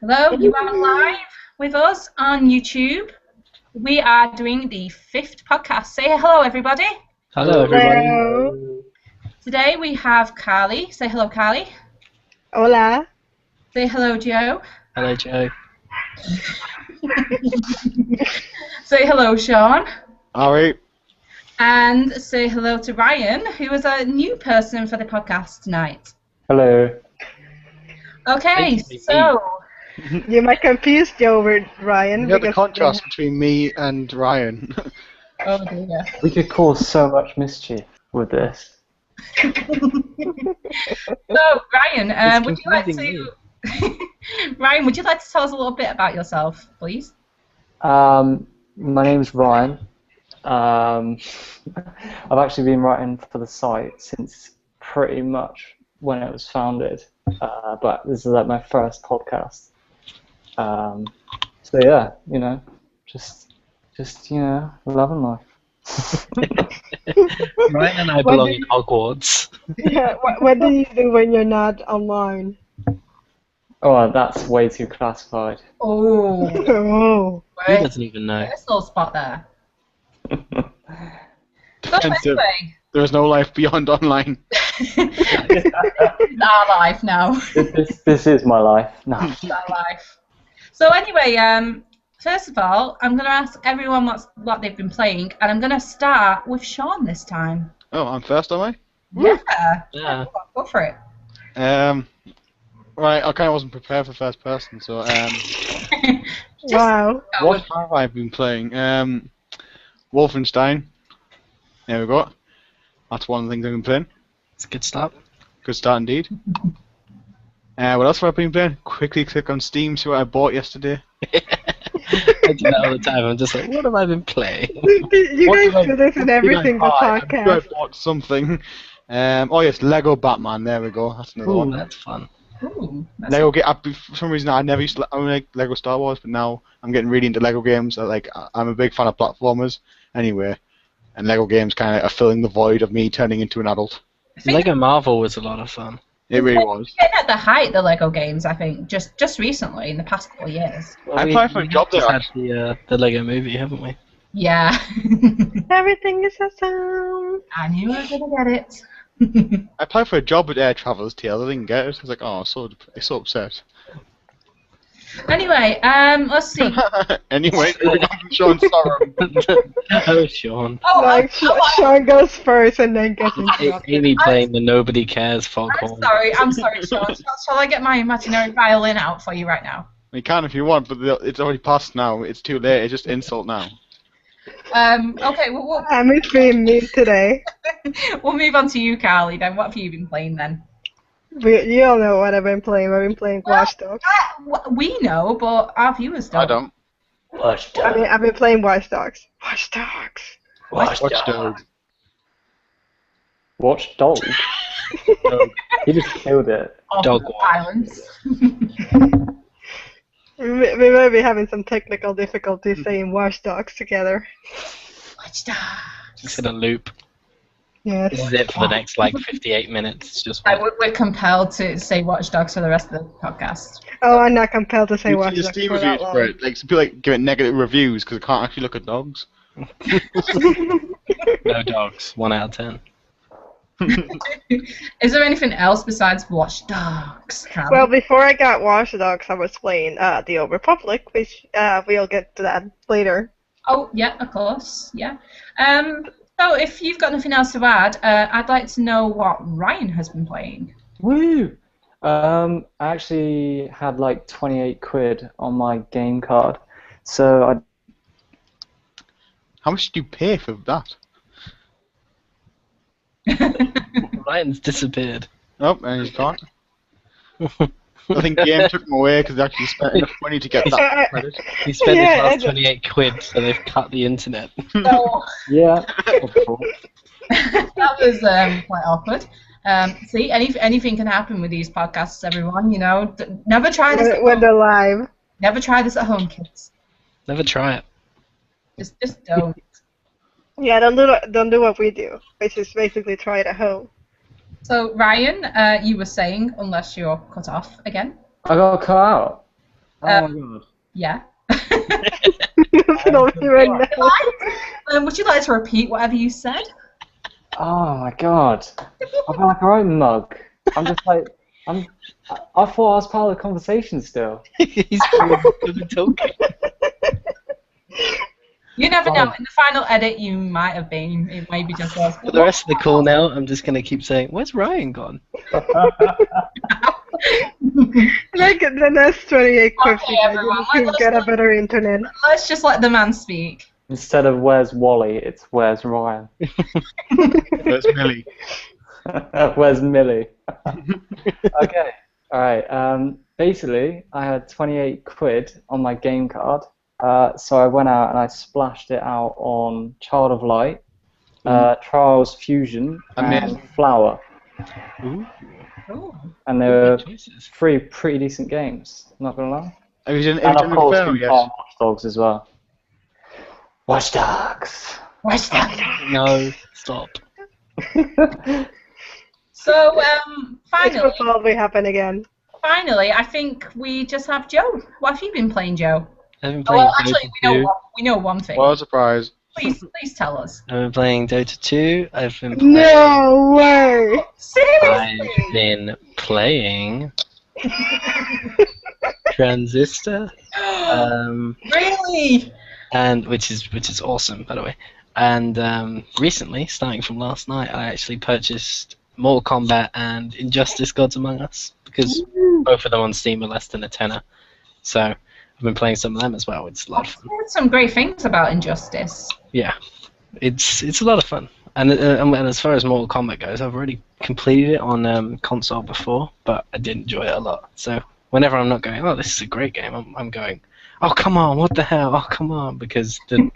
Hello, you are live with us on YouTube. We are doing the 5th podcast. Say hello, everybody. Hello, everybody. Hello. Today we have Carly. Say hello, Carly. Hola. Say hello, Joe. Hello, Joe. Say hello, Sean. Alright. And say hello to Ryan, who is a new person for the podcast tonight. Hello. Okay, so... You might confuse Joe with Ryan. You know the contrast between me and Ryan. Oh dear. We could cause so much mischief with this. So, Ryan, would you like to... Ryan, would you like to tell us a little bit about yourself, please? My name's Ryan. I've actually been writing for the site since pretty much when it was founded, but this is like my first podcast. So yeah, you know, just you know, loving life. Ryan and I belong in Hogwarts. Yeah, what do you do when you're not online? Oh, that's way too classified. Oh. Oh. He doesn't even know. There's a little spot there. So Defensive. anyway, There is no life beyond online. it's our life now. This is my life. No. It's our life. So anyway, first of all, I'm going to ask everyone what they've been playing, and I'm going to start with Sean this time. Oh, I'm first, am I? Yeah. Go for it. Right, I kind of wasn't prepared for first person, so Wow. what have I been playing? Wolfenstein. There we go. That's one of the things I've been playing. It's a good start. Good start indeed. What else have I been playing? Quickly click on Steam, see what I bought yesterday. I do that all the time. I'm just like, what have I been playing? You guys do this in every single I podcast. bought something. Oh yes, Lego Batman. There we go. That's another Ooh, one. that's fun. Ooh, that's Lego for some reason I never used to own like Lego Star Wars, but now I'm getting really into Lego games. I'm a big fan of platformers anyway, and Lego games kind of are filling the void of me turning into an adult. Lego Marvel was a lot of fun. It really was. getting at the height, the Lego games, I think, just recently, in the past couple of years. Well, I applied for a job there. Had the Lego movie, haven't we? Yeah. Everything is awesome. I knew I was going to get it. I applied for a job at Air Travelers Tales. I didn't get it. I was like, oh, so upset. Anyway, let's see. Anyway, moving on from Sean's sorrow. Oh, Sean. Oh, Like, Sean goes first and then gets interrupted. Amy playing the Nobody Cares foghorn. I'm sorry, Sean. Shall I get my imaginary violin out for you right now? You can if you want, but it's already passed now. It's too late. It's just insult now. Okay, I'm being mean today. we'll move on to you, Carly, then. What have you been playing, then? You all know what I've been playing. I've been playing Watch Dogs. We know, but our viewers don't. I don't. Watch Dogs. I've been playing Watch Dogs. Watch Dogs. Watch Watch Dogs. Dogs. Watch Dogs. He just killed it. Dog violence. We might be having some technical difficulties saying Watch Dogs together. Watch Dogs. Just in a loop. Yes. This is it for the next, 58 minutes. It's just We're compelled to say Watch Dogs for the rest of the podcast. Oh, I'm not compelled to say You Watch see the Dogs Steam for that reviews long. for it. Like, some people give it negative reviews because they can't actually look at dogs. no dogs. 1 out of 10. Is there anything else besides Watch Dogs, Carly? Well, before I got Watch Dogs, I was playing The Old Republic, which we'll get to that later. Oh, yeah, of course, yeah. So if you've got nothing else to add, I'd like to know what Ryan has been playing. Woo! I actually had like 28 quid on my game card, so I. How much did you pay for that? Ryan's disappeared. Oh, and he's gone. I think game took him away because they actually spent enough money to get that credit. He spent Yeah, his last and- 28 quid, so they've cut the internet. So Yeah. Of course. that was quite awkward. See, anything can happen with these podcasts, everyone. You know, never try this. When they're live. Never try this at home, kids. Never try it. Just don't. Yeah, don't do what we do, which is basically try it at home. So Ryan, you were saying, unless you're cut off again. I got cut out. Oh my god. Yeah. That's not me right now. Would you like to repeat whatever you said? Oh my god. I feel like a right mug. I'm just like, I thought I was part of the conversation still. He's probably talking. You never know. In the final edit, you might have been. It may be just us. For the rest of the call now, I'm just gonna keep saying, "Where's Ryan gone?" Like the next 28 clips, Okay, you guys everyone, can let's- get a better internet. Let's just let the man speak. Instead of where's Wally, it's where's Ryan. That's Millie. Where's Millie? Okay. Alright. Basically, I had 28 quid on my game card. So I went out and I splashed it out on Child of Light, Trials Fusion, and Flower. Ooh, Ooh. And they were good choices. three pretty decent games, not gonna lie. Have you And done of course, Inferno we yet? Watch Dogs as well. Watch Dogs! Where's that? No, stop. So, It finally, will probably happen again. I think we just have Joe. What have you been playing, Joe? I've been Oh, playing well, actually, Dota 2. we know one thing. What a surprise. Please tell us. I've been playing Dota 2. I've been playing. No way! Seriously? I've been playing Transistor. Really? And which is awesome, by the way. And recently, starting from last night, I actually purchased Mortal Kombat and Injustice: Gods Among Us because both of them on Steam are less than a tenner. So I've been playing some of them as well. It's a lot of I've fun. heard some great things about Injustice. Yeah, it's a lot of fun. And as far as Mortal Kombat goes, I've already completed it on console before, but I did enjoy it a lot. So whenever I'm not going, oh, this is a great game, I'm going, oh, come on, what the hell? Oh, come on, because the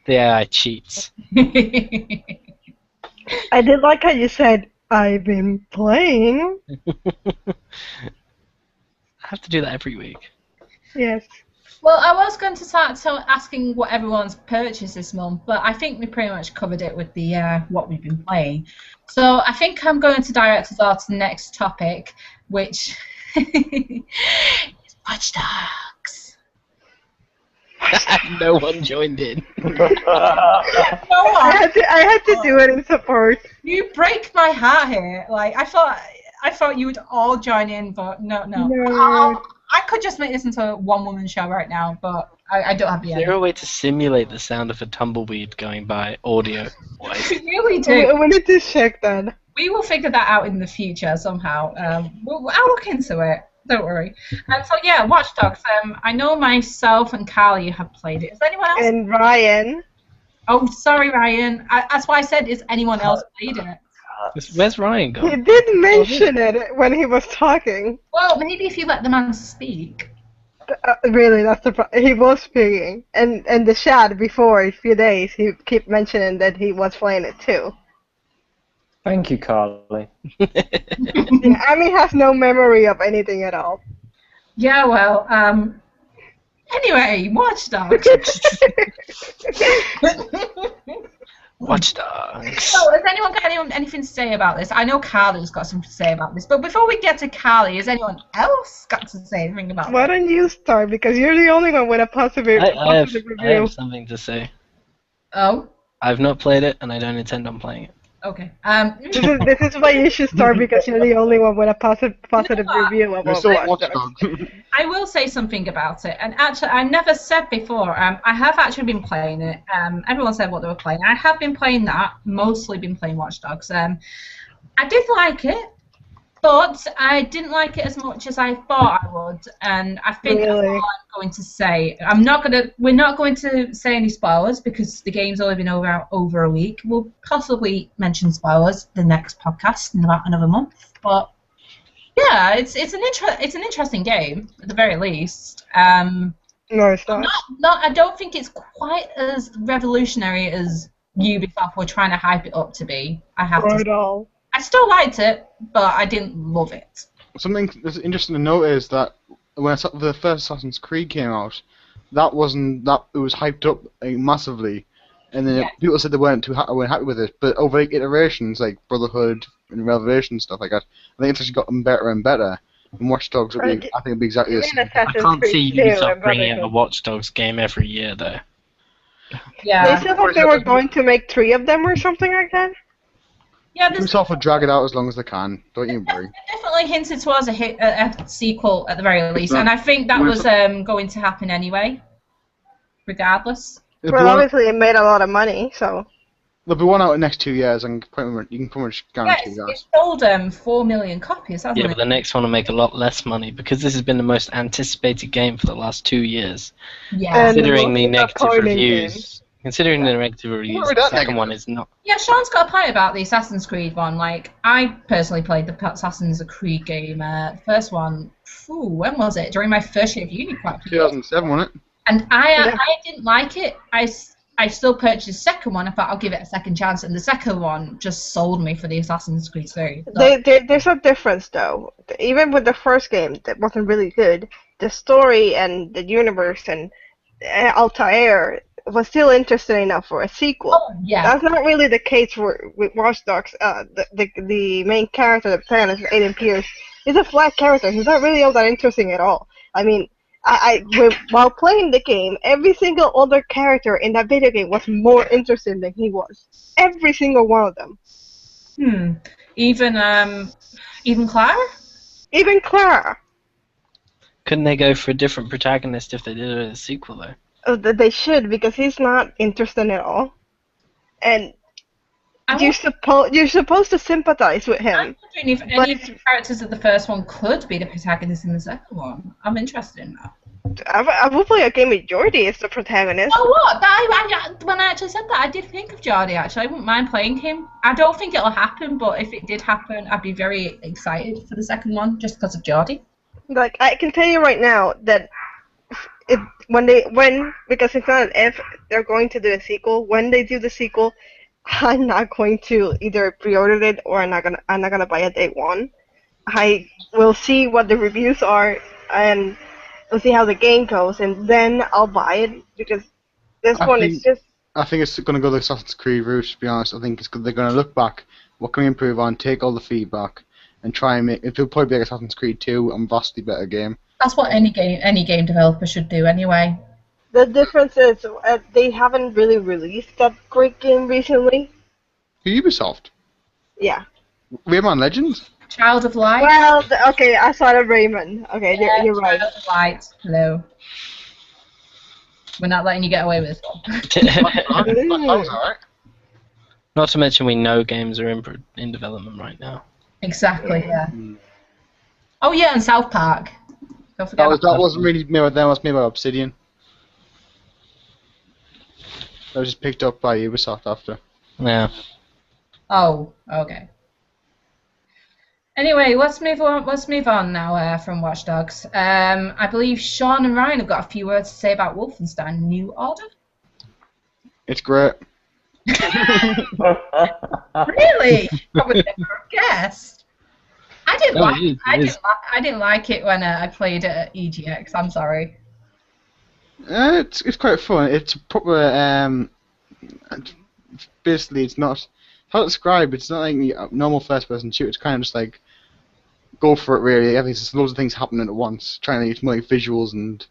AI cheats. I did like how you said, I've been playing. I have to do that every week. Yes. Well, I was going to start asking what everyone's purchased this month, but I think we pretty much covered it with the what we've been playing. So I think I'm going to direct us all to the next topic, which is Watch Dogs. No one joined in. I had to do it in support. You break my heart here. Like I thought you would all join in, but no. No. I could just make this into a one-woman show right now, but I don't have the Is there energy. a way to simulate the sound of a tumbleweed going by audio-wise? We really do. We need to check that. We will figure that out in the future somehow. I'll look into it. Don't worry. So yeah, Watch Dogs. I know myself and Carly have played it. Is anyone else? And Ryan. Oh, sorry, Ryan. That's why I said, is anyone else played it? Where's Ryan He gone? did mention it when he was talking. Well, maybe if you let the man speak. Really, that's the he was speaking. And the chat before a few days, he kept mentioning that he was playing it too. Thank you, Carly. Amy has no memory of anything at all. Yeah, well, anyway, Watch Dogs. Watch Dogs. So, has anyone got anything to say about this? I know Carly's got something to say about this, but before we get to Carly, has anyone else got to say anything about Why this? don't you start? Because you're the only one with a positive, I have review. something to say. Oh, I've not played it, and I don't intend on playing it. okay. This is why you should start, because you're the only one with a positive what? review of We're still Watch Watch Dogs. Dogs. I will say something about it, and actually, I never said before. I have actually been playing it. Everyone said what they were playing. I have been playing that. Mostly been playing Watch Dogs. I did like it, but I didn't like it as much as I thought I would, and I think that's Really? all I'm going to say. We're not going to say any spoilers because the game's only been over a week. We'll possibly mention spoilers the next podcast in about another month, but. Yeah, it's an interesting game at the very least. No, it's not. I don't think it's quite as revolutionary as Ubisoft were trying to hype it up to be. I have Not to. at all. I still liked it, but I didn't love it. Something that's interesting to note is that when the first Assassin's Creed came out, it was hyped up massively, and then Yeah. people said they weren't happy with it. But over iterations like Brotherhood and Revelation and stuff like that, I think it's actually gotten better and better. And Watch Dogs will be, I think, it'll be exactly You the mean same. I Assassin's can't Creed see 2 Ubisoft and bringing out a Brotherhood. Watch Dogs game every year, though. They Yeah. said that they were going to make 3 of them or something like that. Yeah, there's Ubisoft will drag it out as long as they can. Don't you worry. definitely hinted towards a sequel at the very least, and I think that was going to happen anyway, regardless. Well, obviously it made a lot of money, so. There'll be one out in the next 2 years, and you can pretty much guarantee Yes, that. it sold 4 million copies, hasn't Yeah, it? but the next one will make a lot less money because this has been the most anticipated game for the last 2 years. Yeah. Considering the negative disappointing reviews. Considering the negative reviews, the second one is not. Yeah, Sean's got a point about the Assassin's Creed one. Like, I personally played the Assassin's Creed game. First one, when was it? During my first year of uni, quite 2007, wasn't it? And I didn't like it. I still purchased the second one. I thought I'll give it a second chance, and the second one just sold me for the Assassin's Creed series. So. There's a difference though. Even with the first game, that wasn't really good. The story and the universe and Altair was still interesting enough for a sequel. Oh, yeah. That's not really the case with Watch Dogs. The main character, the protagonist, Aiden Pierce, is a flat character. He's not really all that interesting at all. I mean, while playing the game, every single other character in that video game was more interesting than he was. Every single one of them. Even Clara? Even Clara. Couldn't they go for a different protagonist if they did a sequel, though? They should, because he's not interesting at all. And you're supposed to sympathize with him. I'm wondering if any of the characters of the first one could be the protagonist in the second one. I'm interested in that. I will play a game with Jordi as the protagonist. Oh, what? When I actually said that, I did think of Jordi, actually. I wouldn't mind playing him. I don't think it'll happen, but if it did happen, I'd be very excited for the second one, just because of Jordi. Like, I can tell you right now that because it's not an if, they're going to do a sequel. When they do the sequel, I'm not going to either pre-order it or I'm not gonna buy it day one. I will see what the reviews are and we'll see how the game goes, and then I'll buy it because this one is just. I think it's going to go the Assassin's Creed route. To be honest, I think they're going to look back. What can we improve on? Take all the feedback and try and make. It'll probably be like Assassin's Creed 2, a vastly better game. That's what any game developer should do anyway. The difference is they haven't really released that great game recently. Ubisoft? Yeah. Rayman Legends? Child of Light? Well, okay, I saw the Rayman. Okay, yeah, you're right. Child of Light. Hello. We're not letting you get away with this one. Not to mention we know games are in development right now. Exactly, yeah. Oh yeah, and South Park. Don't forget that wasn't really made by them, it was made by Obsidian. That was just picked up by Ubisoft after. Yeah. Oh, okay. Anyway, let's move on now from Watch Dogs. I believe Sean and Ryan have got a few words to say about Wolfenstein New Order. It's great. Really? I would never have guessed. I didn't like it when I played it at EGX. I'm sorry. It's quite fun. It's proper. Basically, it's not. How to describe? It's not like a normal first-person shooter. It's kind of just like go for it. Really, there's just loads of things happening at once. Trying to use more like visuals and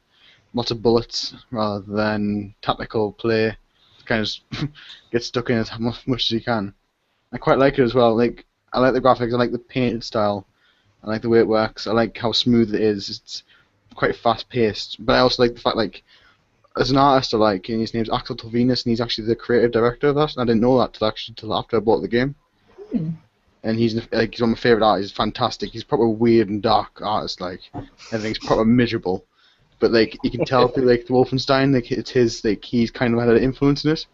lots of bullets rather than tactical play. Kind of just get stuck in as much as you can. I quite like it as well. Like I like the graphics. I like the painted style. I like the way it works. I like how smooth it is. It's quite fast-paced. But I also like the fact, like, as an artist, I like, and his name's Axel Tulvinus, and he's actually the creative director of that. And I didn't know that till after I bought the game. And he's one of my favorite artists. He's fantastic. He's proper weird and dark artist. Like everything's proper miserable. But like you can tell through like the Wolfenstein, like it's his, like he's kind of had an influence in it.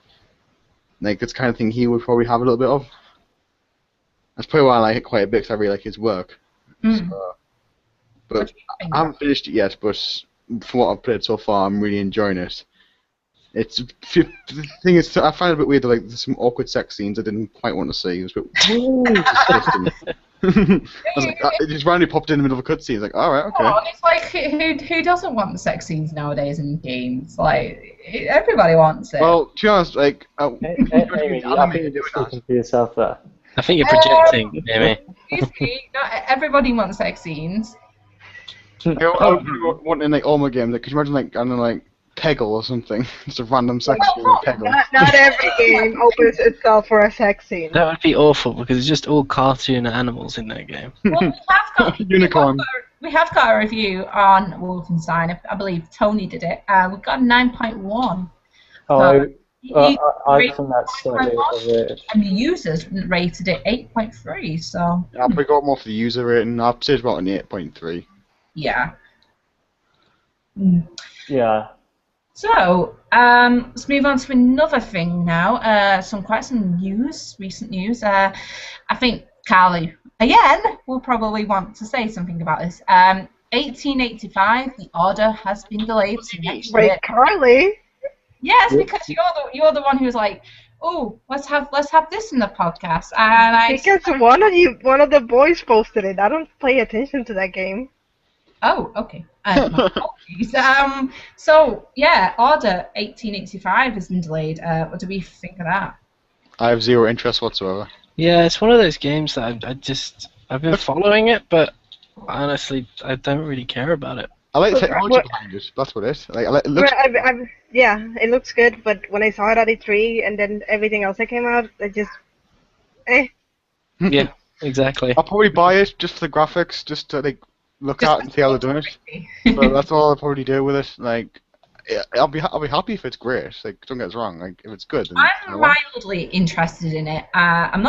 Like that's the kind of thing he would probably have a little bit of. That's probably why I like it quite a bit, because I really like his work. So, but I haven't finished it yet. But from what I've played so far, I'm really enjoying it. The thing is, I find it a bit weird. Like there's some awkward sex scenes I didn't quite want to see. It was a bit disgusting. It just randomly popped in the middle of a cutscene. It's like, all right, okay. Oh, it's like who doesn't want the sex scenes nowadays in games? Like everybody wants it. Well, to be honest, like, Amy, I think you're speaking for yourself there. I think you're projecting, Amy. Excuse me, not everybody wants sex scenes. I would really want in like Oma games. Like, could you imagine like I don't know, like Peggle or something? Just a random sex scene with Peggle. Not every game opens itself for a sex scene. That would be awful because it's just all cartoon animals in that game. Well, Unicorn. we have got a review on Wolfenstein. I believe Tony did it. We've got a 9.1. I You- think that's slightly overrated. And the users rated it 8.3. So I probably got more for the user rating. I'd say it's about an 8.3. yeah. Yeah. So let's move on to another thing now. Some news, recent news. I think Carly again will probably want to say something about this. 1885, the order has been delayed to next year. Wait, Carly? Yes, because you're the one who's like, oh, let's have this in the podcast, and I. Because one of the boys posted it. I don't pay attention to that game. Oh, okay. My apologies. So yeah, Order 1885 has been delayed. What do we think of that? I have zero interest whatsoever. Yeah, it's one of those games that I've been following it, but honestly, I don't really care about it. I like the technology behind it. That's what it is. Like, it looks. Yeah, it looks good, but when I saw it at E3 and then everything else that came out, it just, Yeah, exactly. I'll probably buy it just for the graphics, just to like look at and see how they're doing it. But that's all I'll probably do with it. Like, yeah, I'll be happy if it's great. Like, don't get us wrong. Like, if it's good, then I'm mildly interested in it. I'm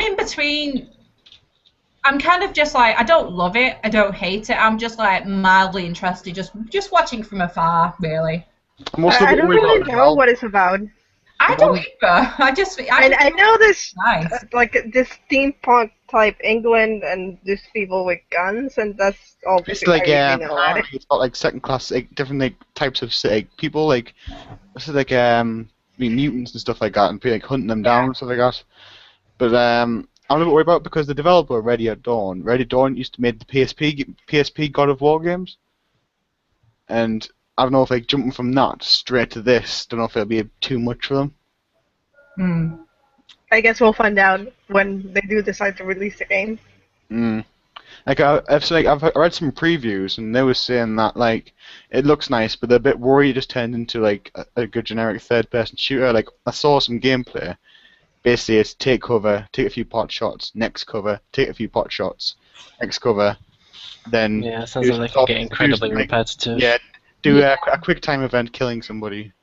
in between. I'm kind of just like, I don't love it, I don't hate it. I'm just like mildly interested, just watching from afar, really. I don't really know what it's about. I don't either. I know this, nice. Like this steampunk type England and these people with guns, and that's all. It's like it's got like second class, like different like types of like people, like this is like mutants and stuff like that, and like hunting them down and stuff like that. But I'm not worried about it because the developer Ready at Dawn used to make the PSP God of War games, and I don't know if like jumping from that straight to this, don't know if it'll be too much for them. I guess we'll find out when they do decide to release the game. Like I've read some previews and they were saying that like it looks nice, but they're a bit worried it just turned into like a good generic third-person shooter. Like I saw some gameplay. Basically, it's take cover, take a few pot shots, next cover, take a few pot shots, next cover, then yeah, it sounds like it can get incredibly repetitive. Yeah, do a quick time event killing somebody.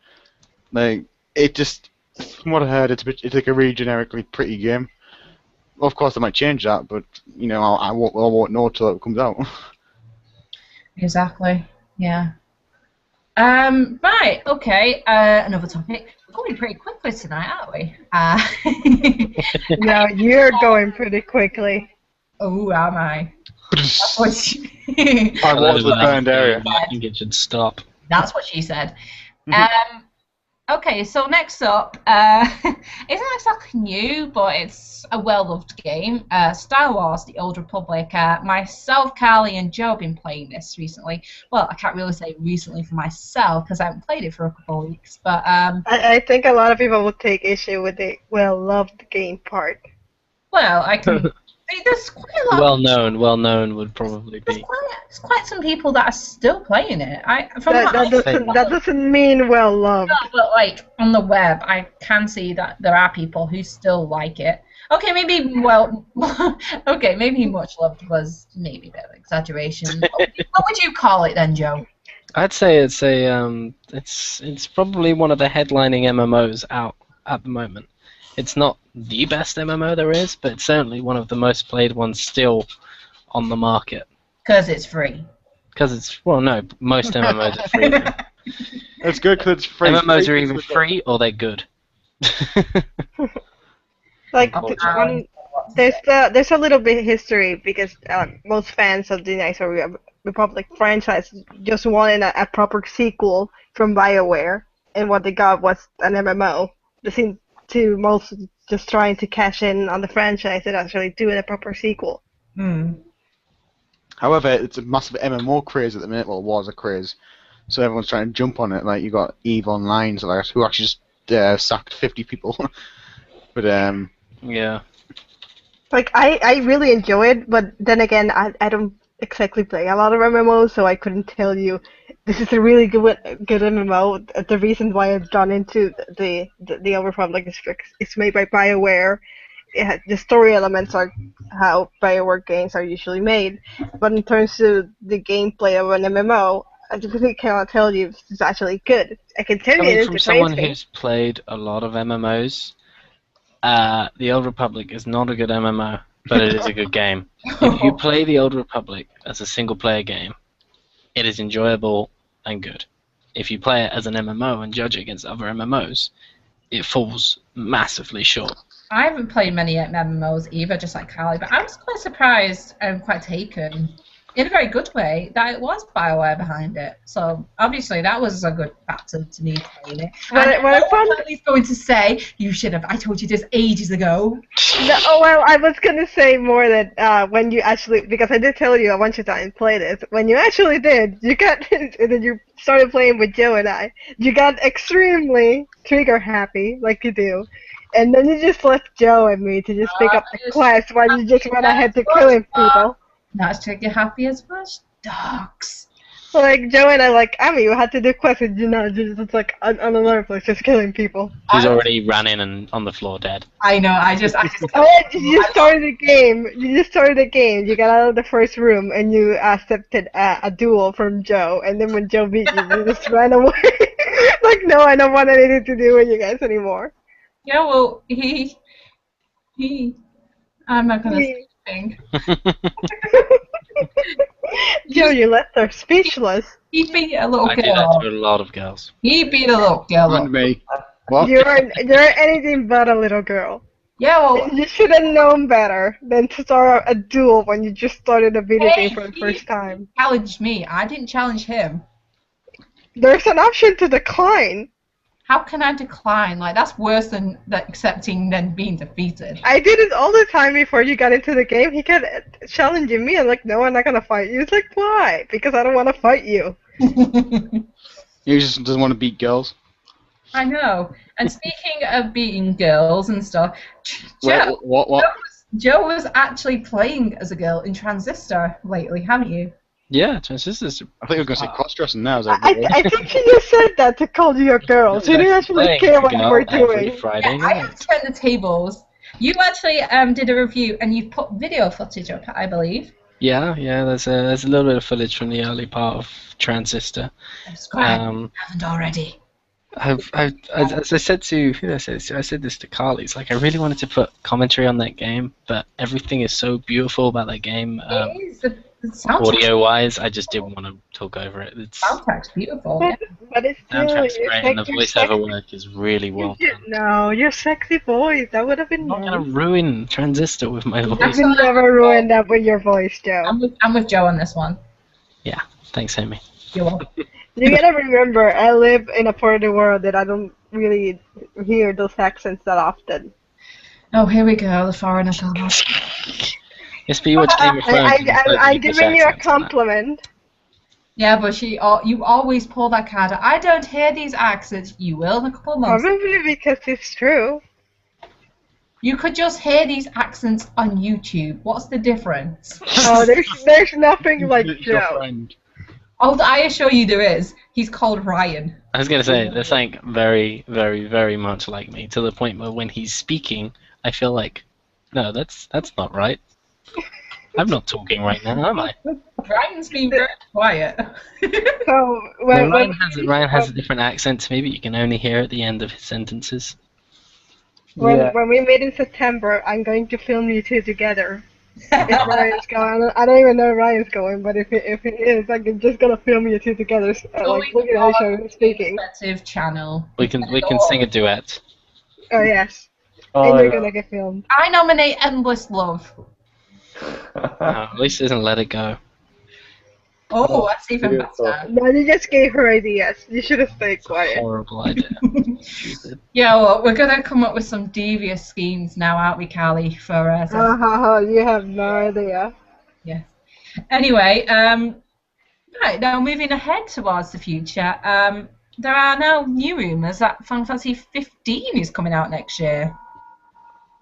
Like it just, from what I heard, it's like a really generically pretty game. Well, of course, they might change that, but you know, I won't know till it comes out. Exactly. Yeah. Right. Okay. Another topic. We're going pretty quickly tonight, aren't we? Yeah, you're going pretty quickly. Oh, am I? That's what she... I was the burned area. I think it should stop. That's what she said. Okay, so next up, isn't exactly new, but it's a well-loved game. Star Wars: The Old Republic. Myself, Carly, and Joe have been playing this recently. Well, I can't really say recently for myself because I haven't played it for a couple of weeks. But I think a lot of people would take issue with the well-loved game part. Well, I can. There's quite a lot. Well known would probably be. There's quite some people that are still playing it. That doesn't mean well-loved. No, but like on the web, I can see that there are people who still like it. Okay, maybe maybe much loved was maybe a bit of exaggeration. What would you call it then, Joe? I'd say it's it's probably one of the headlining MMOs out at the moment. It's not the best MMO there is, but it's certainly one of the most played ones still on the market. Because it's free. Because it's, well, no, most MMOs are free now. It's good because it's free. MMOs are either free or they're good. Like, there's a little bit of history because most fans of the Knights of the Republic franchise just wanted a proper sequel from BioWare, and what they got was an MMO. They seem to most just trying to cash in on the franchise and actually doing a proper sequel. However, it's a massive MMO craze at the minute. Well, it was a craze, so everyone's trying to jump on it. Like you got EVE Online, so like, who actually just sacked 50 people. But yeah. Like I really enjoy it, but then again, I don't exactly playing a lot of MMOs, so I couldn't tell you this is a really good MMO. The reason why I've gone into the Old Republic is because it's made by BioWare. The story elements are how BioWare games are usually made, but in terms of the gameplay of an MMO, I really cannot tell you if it's actually good. I can tell you Coming it from someone entertains me. who's played a lot of MMOs, the Old Republic is not a good MMO, but it is a good game. If you play the Old Republic as a single-player game, it is enjoyable and good. If you play it as an MMO and judge it against other MMOs, it falls massively short. I haven't played many MMOs either, just like Carly, but I was quite surprised and quite taken, in a very good way, that it was BioWare behind it. So obviously that was a good factor to me playing it. What I found He's going to say, you should have, I told you this ages ago. No, oh, well, I was gonna say more that when you actually, because I did tell you I want you to play this. When you actually did, you got, and then you started playing with Joe and I. You got extremely trigger happy, like you do, and then you just left Joe and me to just pick up the quest while you just went ahead to killing people. Not trigger happy as much. Dogs. Like Joe and I, like Amy, you had to do quests, and you know, just like on another place, just killing people. She's already ran in and on the floor dead. I know. I just. Oh, you just started the game. You just started the game. You got out of the first room and you accepted a duel from Joe. And then when Joe beat you, you just ran away. Like, no, I don't want anything to do with you guys anymore. Yeah, well, he. I'm not gonna say anything. Joe, you left her speechless. He beat a little I girl. do that to a lot of girls. He beat a little girl. And me. What? You're anything but a little girl. Yeah, well, You should have known better than to start a duel when you just started a video game for the first time. challenged me. I didn't challenge him. There's an option to decline. How can I decline? Like, that's worse than accepting than being defeated. I did it all the time before you got into the game. He kept challenging me. I'm like, no, I'm not gonna fight you. He's like, why? Because I don't want to fight you. He just doesn't want to beat girls. I know. And speaking of beating girls and stuff, Joe, What? Joe was actually playing as a girl in Transistor lately, haven't you? Yeah, Transistors. I think I was going to say cross-dressing now. I think she just said that to call you a girl. She didn't actually care what you were Every doing. Friday I night. have turned the tables. You actually did a review and you put video footage up, I believe. Yeah. There's a little bit of footage from the early part of Transistor. Subscribe. Haven't already. As I said to, who did I say this to? I said this to Carly. It's like I really wanted to put commentary on that game, but everything is so beautiful about that game. It is. The soundtrack. Audio-wise, I just didn't want to talk over it. It's Soundtrack's beautiful. Yeah. But it's still soundtrack's great, and the your voiceover work is really well done. No, your sexy voice. That would have been I'm not nice. gonna ruin Transistor with my I voice. can never ruin that with your voice, Joe. I'm with Joe on this one. Yeah, thanks, Amy. You're welcome. You gotta remember, I live in a part of the world that I don't really hear those accents that often. Oh, here we go. The foreigner film. Yes, but you watch Game of Thrones. I'm giving you a compliment. Yeah, but you always pull that card. I don't hear these accents. You will in a couple of months. Probably because it's true. You could just hear these accents on YouTube. What's the difference? Oh, there's nothing like It's your Joe. friend. Oh, I assure you there is. He's called Ryan. I was gonna say there's something very, very, very much like me, to the point where when he's speaking, I feel like, no, that's not right. I'm not talking right now, am I? Ryan's being very quiet. So Well, Ryan has a different accent to me, but you can only hear at the end of his sentences. when we meet in September, I'm going to film you two together. If Ryan's going, I don't even know if Ryan's going, but if it is, I'm just gonna film you two together, like looking at each other speaking. Gamerspective channel. We can sing a duet. Oh yes, Oh, and you're gonna get filmed. I nominate Endless Love. At least it isn't Let It Go. Oh, that's even beautiful. better. No, you just gave her ideas. You should have stayed It's a quiet. horrible idea. Stupid. Yeah, well, we're gonna come up with some devious schemes now, aren't we, Callie? For You have no idea. yeah. Anyway, right now moving ahead towards the future, there are now new rumours that Final Fantasy 15 is coming out next year.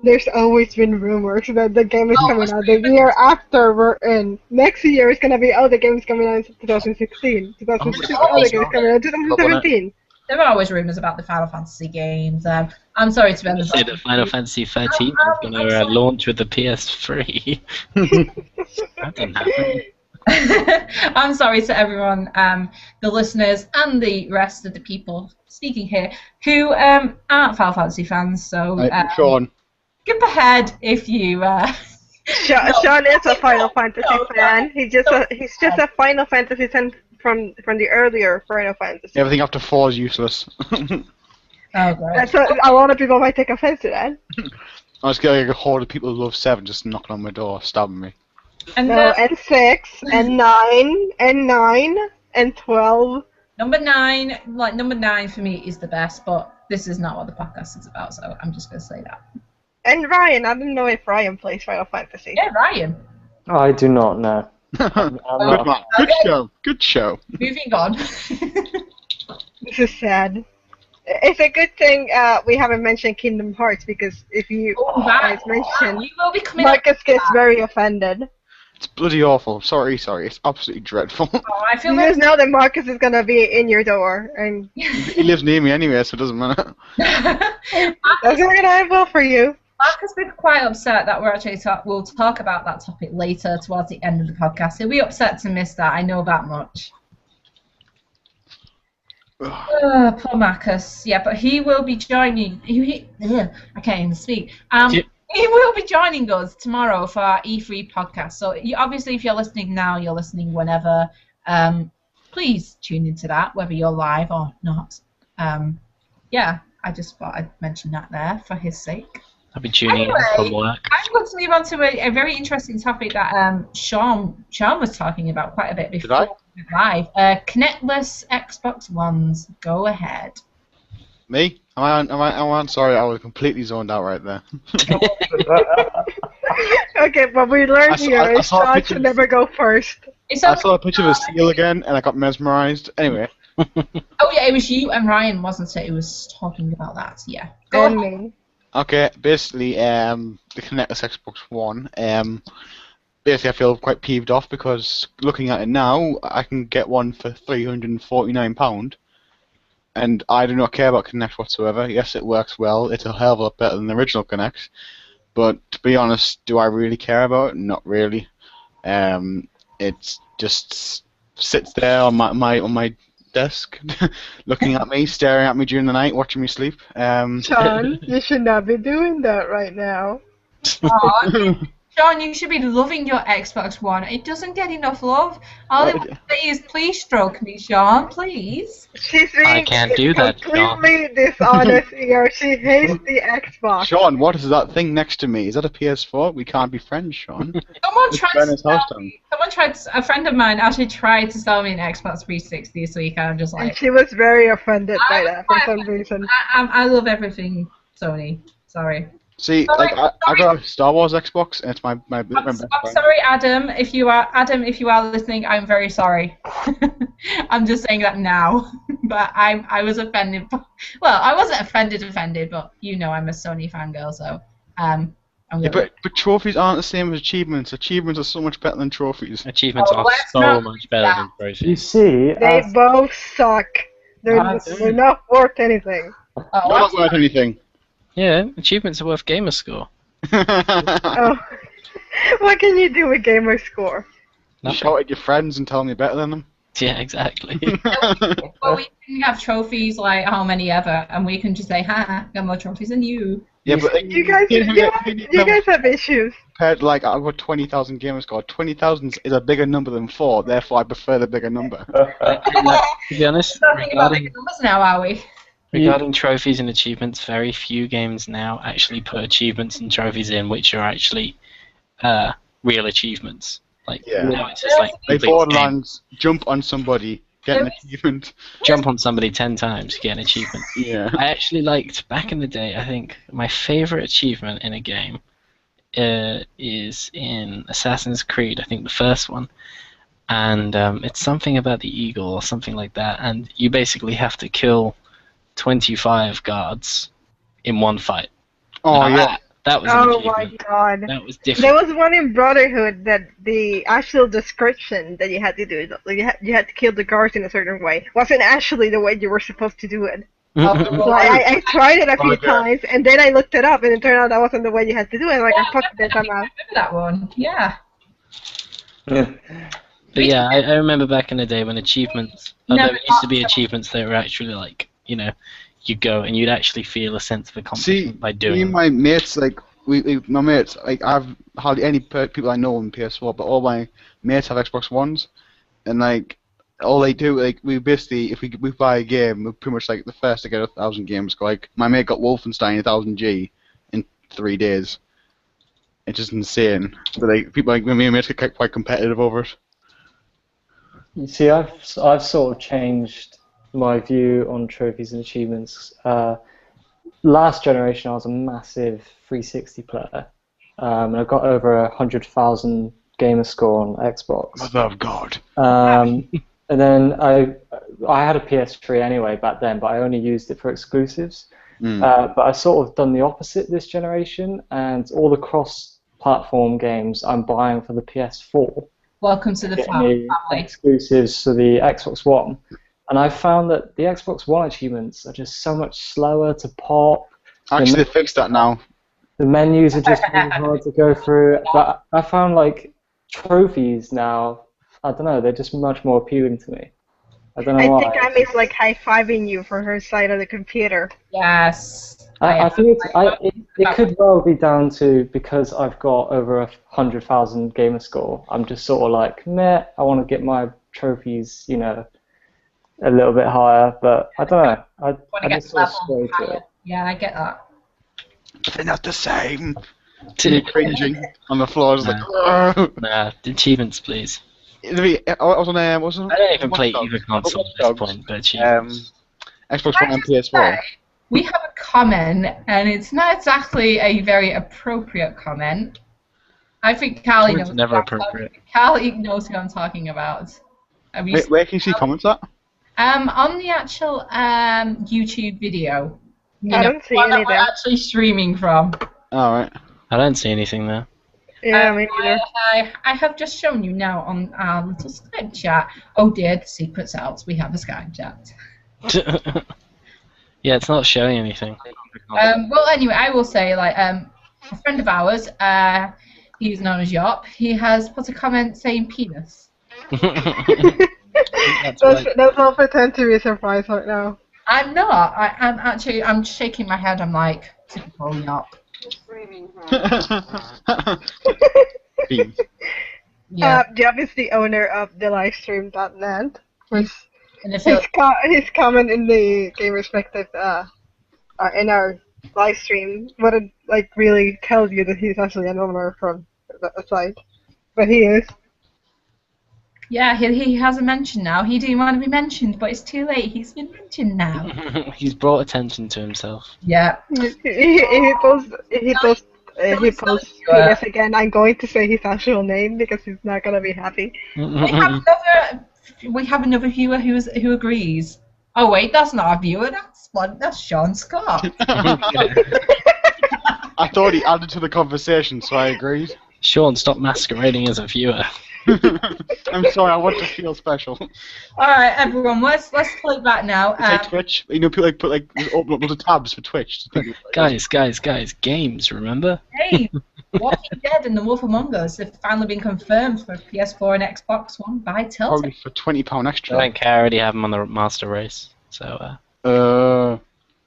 There's always been rumors that the game is coming out the year after we're in. Next year is gonna be, oh, the game's coming out in 2016. 2016, oh, the game's coming out in 2017. There are always rumours about the Final Fantasy games. I'm sorry to be honest. Say that Final Fantasy 13 is going to launch with the PS3. That didn't happen. I'm sorry to everyone, the listeners and the rest of the people speaking here who aren't Final Fantasy fans. So, Sean. skip ahead if you. Sean is a Final Fantasy fan. He's just a Final Fantasy fan from the earlier Final Fantasy. Everything after 4 is useless. Oh, great. That's what a lot of people might take offense to that. I was getting a horde of people who love 7 just knocking on my door, stabbing me. And, No, and 6, and 9, and 9, and 12. number 9 for me is the best, but this is not what the podcast is about, so I'm just going to say that. And Ryan, I don't know if Ryan plays Final Fantasy. Yeah, Ryan. I do not know. I'm Good, man. Good show. Good show. Moving on. This is sad. It's a good thing we haven't mentioned Kingdom Hearts, because if you guys mention, You will be coming Marcus gets very offended. It's bloody awful. Sorry. It's absolutely dreadful. I feel You like just know that Marcus is gonna be in your door, and He lives near me anyway, so it doesn't matter. that's not gonna end well for you. Mark has been quite upset that we're actually we'll talk about that topic later towards the end of the podcast. He'll be upset to miss that. I know that much. Poor Marcus. Yeah, but he will be joining. I can't even speak. He will be joining us tomorrow for our E3 podcast. So obviously, if you're listening now, you're listening whenever. Please tune into that, whether you're live or not. Yeah, I just thought I'd mention that there for his sake. I'll be tuning in from work. I'm going to move on to a very interesting topic that Sean was talking about quite a bit before we went live. Connectless Xbox Ones. Go ahead. Me? Am I? Sorry, I was completely zoned out right there. Okay, but we learned here is saw a Sean picture should of- never go first. I saw a picture of a seal again, and I got mesmerised. Anyway, Oh yeah, it was you and Ryan, wasn't it? Who was talking about that? Yeah. Go And ahead. me. okay, basically, the Connectless Xbox One, basically I feel quite peeved off because looking at it now, I can get one for £349, and I do not care about Connect whatsoever. Yes, it works well. It's a hell of a lot better than the original Connect, but to be honest, do I really care about it? Not really. It just sits there on my desk, looking at me, staring at me during the night, watching me sleep. Sean, you should not be doing that right now. Aw, Sean, you should be loving your Xbox One. It doesn't get enough love. All they want to say is, please stroke me, Sean, please. She's being I can't do that, Sean. completely dishonest here. She hates the Xbox. Sean, what is that thing next to me? Is that a PS4? We can't be friends, Sean. Someone Let's tried burn to his house sell down. me. A friend of mine actually tried to sell me an Xbox 360 this week, and I'm just And like, she was very offended by that for some reason. I love everything Sony. Sorry. See, Sorry, like I got a Star Wars Xbox, and it's my best I'm friend. sorry, Adam. If you are listening, I'm very sorry. I'm just saying that now. But I was offended. Well, I wasn't offended, but you know I'm a Sony fangirl, so I'm Yeah, gonna. but trophies aren't the same as achievements. Achievements are so much better than trophies. Achievements Oh, are let's so not much do better that. than You trophies. see, They both suck. They're not worth anything. Oh, They're not worth anything. Yeah, achievements are worth gamer score. Oh. What can you do with gamer score? Shout at your friends and tell them you're better than them. Yeah, exactly. well, we can have trophies like how many ever, and we can just say, "Ha, got more trophies than you." Yeah, but like, You guys have issues. compared to, like, I've got 20,000 gamer score. 20,000 is a bigger number than 4, therefore I prefer the bigger number. To be honest, Talking about bigger numbers now, are we? regarding trophies and achievements, very few games now actually put achievements and trophies in which are actually real achievements. Like Yeah. now it's just like Like complete game. Borderlands, jump on somebody, get an achievement. Jump on somebody 10 times, get an achievement. Yeah. I actually liked, back in the day, I think my favorite achievement in a game is in Assassin's Creed, I think the first one. And it's something about the eagle or something like that. And you basically have to kill 25 guards in one fight. Oh, Now, yeah. That was an Oh my achievement. god. That was There different. was one in Brotherhood that the actual description that you had to do, like you had to kill the guards in a certain way, wasn't actually the way you were supposed to do it. So I tried it a few times, and then I looked it up, and it turned out that wasn't the way you had to do it. Like, I fucked this, I'm out. Remember that one? Yeah. But yeah, I remember back in the day when achievements, although it used to be achievements that were actually like, you know, you'd go and you'd actually feel a sense of accomplishment by Me doing and it. my mates, like, my mates, like, I've hardly any people I know on PS4, but all my mates have Xbox Ones, and, like, all they do, like, we basically, if we buy a game, we're pretty much, like, the first to get 1,000 games. Like, my mate got Wolfenstein 1000G in 3 days. It's just insane. But, like, people like me and mates get quite competitive over it. You see, I've sort of changed my view on trophies and achievements. Last generation, I was a massive 360 player, and I got over 100,000 gamer score on Xbox. Mother of God. And then I had a PS3 anyway back then, but I only used it for exclusives. But I sort of done the opposite this generation, and all the cross-platform games I'm buying for the PS4. Welcome to the family. Exclusives to the Xbox One. And I found that the Xbox One achievements are just so much slower to pop. Actually, they fixed that now. The menus are just really hard to go through. But I found, like, trophies now, I don't know, they're just much more appealing to me. I don't know why. I think Ami's, like, high-fiving you for her side of the computer. Yes. I think it could well be down to because I've got over 100,000 gamer score. I'm just sort of like, meh, I want to get my trophies, you know, a little bit higher, but I don't know. I just sort of sway to it. Yeah, I get that. They're not the same. Cringing on the floor, just like. Nah, achievements, please. I was on I don't even play either console at this point, but achievements. Xbox One and PS4. We have a comment, and it's not exactly a very appropriate comment. I think Callie knows. It's never appropriate. Callie knows who I'm talking about. Where can you see comments at? On the actual YouTube video. I don't see one that anything. we're actually streaming from. Alright. I don't see anything there. Yeah, me neither. I have just shown you now on our little Skype chat. Oh dear, the secret's out. We have a Skype chat. Yeah, it's not showing anything. Well, anyway, I will say, like, a friend of ours, he's known as Yop, he has put a comment saying penis. That's right. Don't all pretend to be surprised right now. I'm not. I'm shaking my head. I'm like, typical Yop. Yeah. Yop is the owner of the livestream.net. And if His comment in the Gamerspective in our live stream wouldn't like really tell you that he's actually an owner from the site, but he is. Yeah, he has a mention now. He didn't want to be mentioned, but it's too late. He's been mentioned now. He's brought attention to himself. Yeah. He posts penis again. I'm going to say his actual name because he's not gonna be happy. We have another viewer who agrees. Oh wait, that's not a viewer. That's Sean Scott. I thought he added to the conversation, so I agreed. Sean, stop masquerading as a viewer. I'm sorry, I want to feel special. All right, everyone, let's play back now. It's like Twitch. You know, people like open up the tabs for Twitch. Guys, games. Remember? Hey, Walking Dead and The Wolf Among Us have finally been confirmed for PS4 and Xbox One by Telltale. Probably for £20 extra. I don't care. I already have them on the master race. So.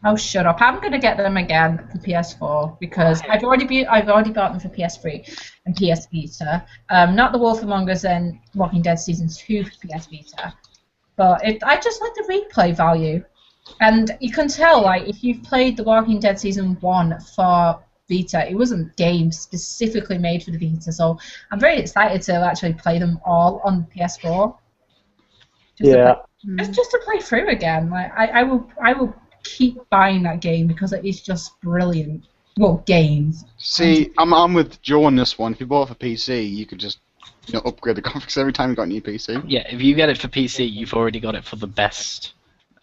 Oh, shut up! I'm gonna get them again for PS4 because I've already bought them for PS3 and PS Vita. Not The Wolf Among Us and Walking Dead Season 2 for PS Vita, but I just like the replay value, and you can tell like if you've played The Walking Dead Season 1 for Vita, it wasn't game specifically made for the Vita, so I'm very excited to actually play them all on PS4. Just to play through again. Like I will keep buying that game because it is just brilliant. Well, games. See, I'm with Joe on this one. If you bought it for PC, you could just upgrade the graphics every time you got a new PC. Yeah, if you get it for PC, you've already got it for the best.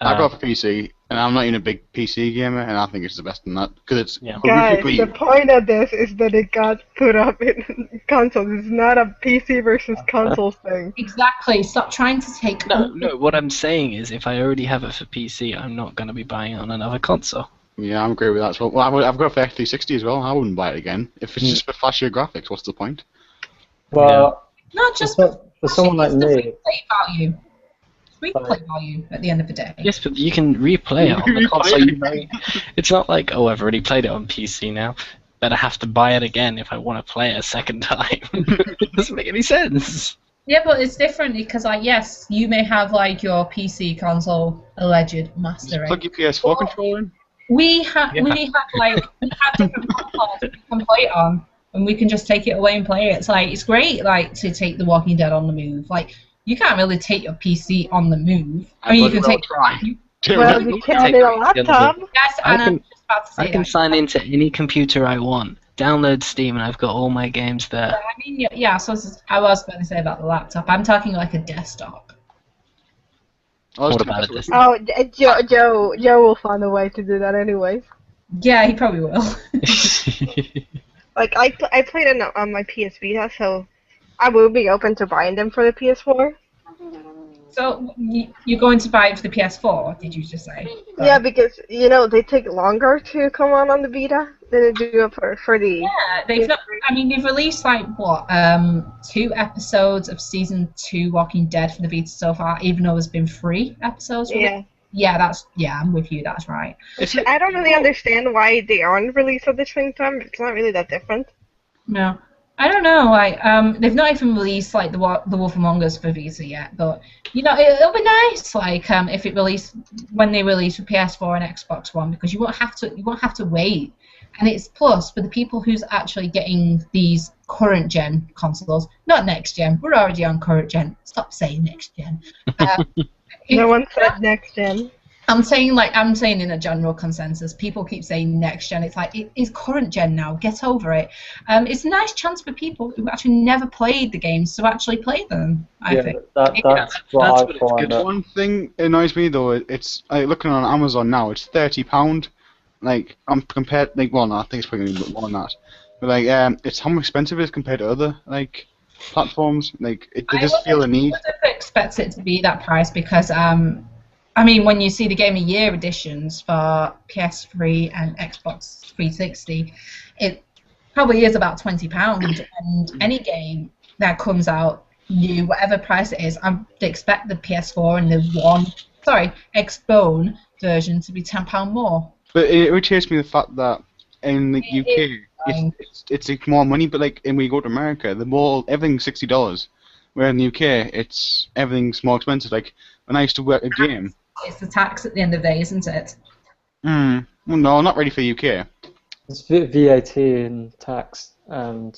I got it for PC. And I'm not even a big PC gamer, and I think it's the best in that because it's Yeah. Guys, horrifically. the point of this is that it got put up in consoles. It's not a PC versus consoles thing. Exactly. Stop trying to take. No. What I'm saying is, if I already have it for PC, I'm not going to be buying it on another console. Yeah, I'm agree with that as well. Well, I've got it for X360 as well. I wouldn't buy it again if it's just for flashier graphics. What's the point? Well, Not just for someone like it's the me, replay value. Replay value at the end of the day. Yes, but you can replay it on the console you know. It's not like, oh, I've already played it on PC now. Better have to buy it again if I want to play it a second time. It doesn't make any sense. Yeah, but it's different because, like, yes, you may have like your PC console alleged mastering. Plug your PS4 controller in. We have different consoles we can play it on, and we can just take it away and play it. It's like it's great, like to take The Walking Dead on the move. Like you can't really take your PC on the move. I mean, you can take. Well, you can in a laptop. Yes, and I'm just about to say I can that. sign into any computer I want, download Steam, and I've got all my games there. I mean, yeah. So I was going to say about the laptop. I'm talking like a desktop. What about it? Oh, Joe will find a way to do that anyways. Yeah, he probably will. Like I played it on my PS Vita, so I will be open to buying them for the PS4. So you're going to buy it for the PS4? Did you just say? Yeah, because they take longer to come on the Vita than they do for the. Yeah, they've not. I mean, they've released like what 2 episodes of season 2 Walking Dead for the Vita so far, even though there's been 3 episodes. Yeah. Yeah, I'm with you. That's right. I don't really understand why they aren't released at the same time. It's not really that different. No, I don't know. Like, they've not even released like the Wolf Among Us for Vita yet, but it'll be nice. Like, if it when they release for PS4 and Xbox One, because you won't have to wait. And it's plus for the people who's actually getting these current gen consoles, not next gen. We're already on current gen. Stop saying next gen. No one said next gen. I'm saying in a general consensus. People keep saying next gen. It's like it is current gen now. Get over it. It's a nice chance for people who actually never played the games to actually play them. I think that's what I find. One thing annoys me though. It's looking on Amazon now. It's £30. Like I'm compared. Like well, no, I think it's probably a bit more than that. But like it's how expensive it is compared to other platforms. Like they just feel the need. I would expect it to be that price because I mean, when you see the Game of Year editions for PS3 and Xbox 360, it probably is about £20. And any game that comes out new, whatever price it is, I expect the PS4 and the Xbone version to be £10 more. But it irritates me the fact that in the UK it's like more money, but like when we go to America, everything's $60. Where in the UK, everything's more expensive. Like when I used to work a game. It's the tax at the end of the day, isn't it? Well, no, not really for the UK. It's VAT and tax and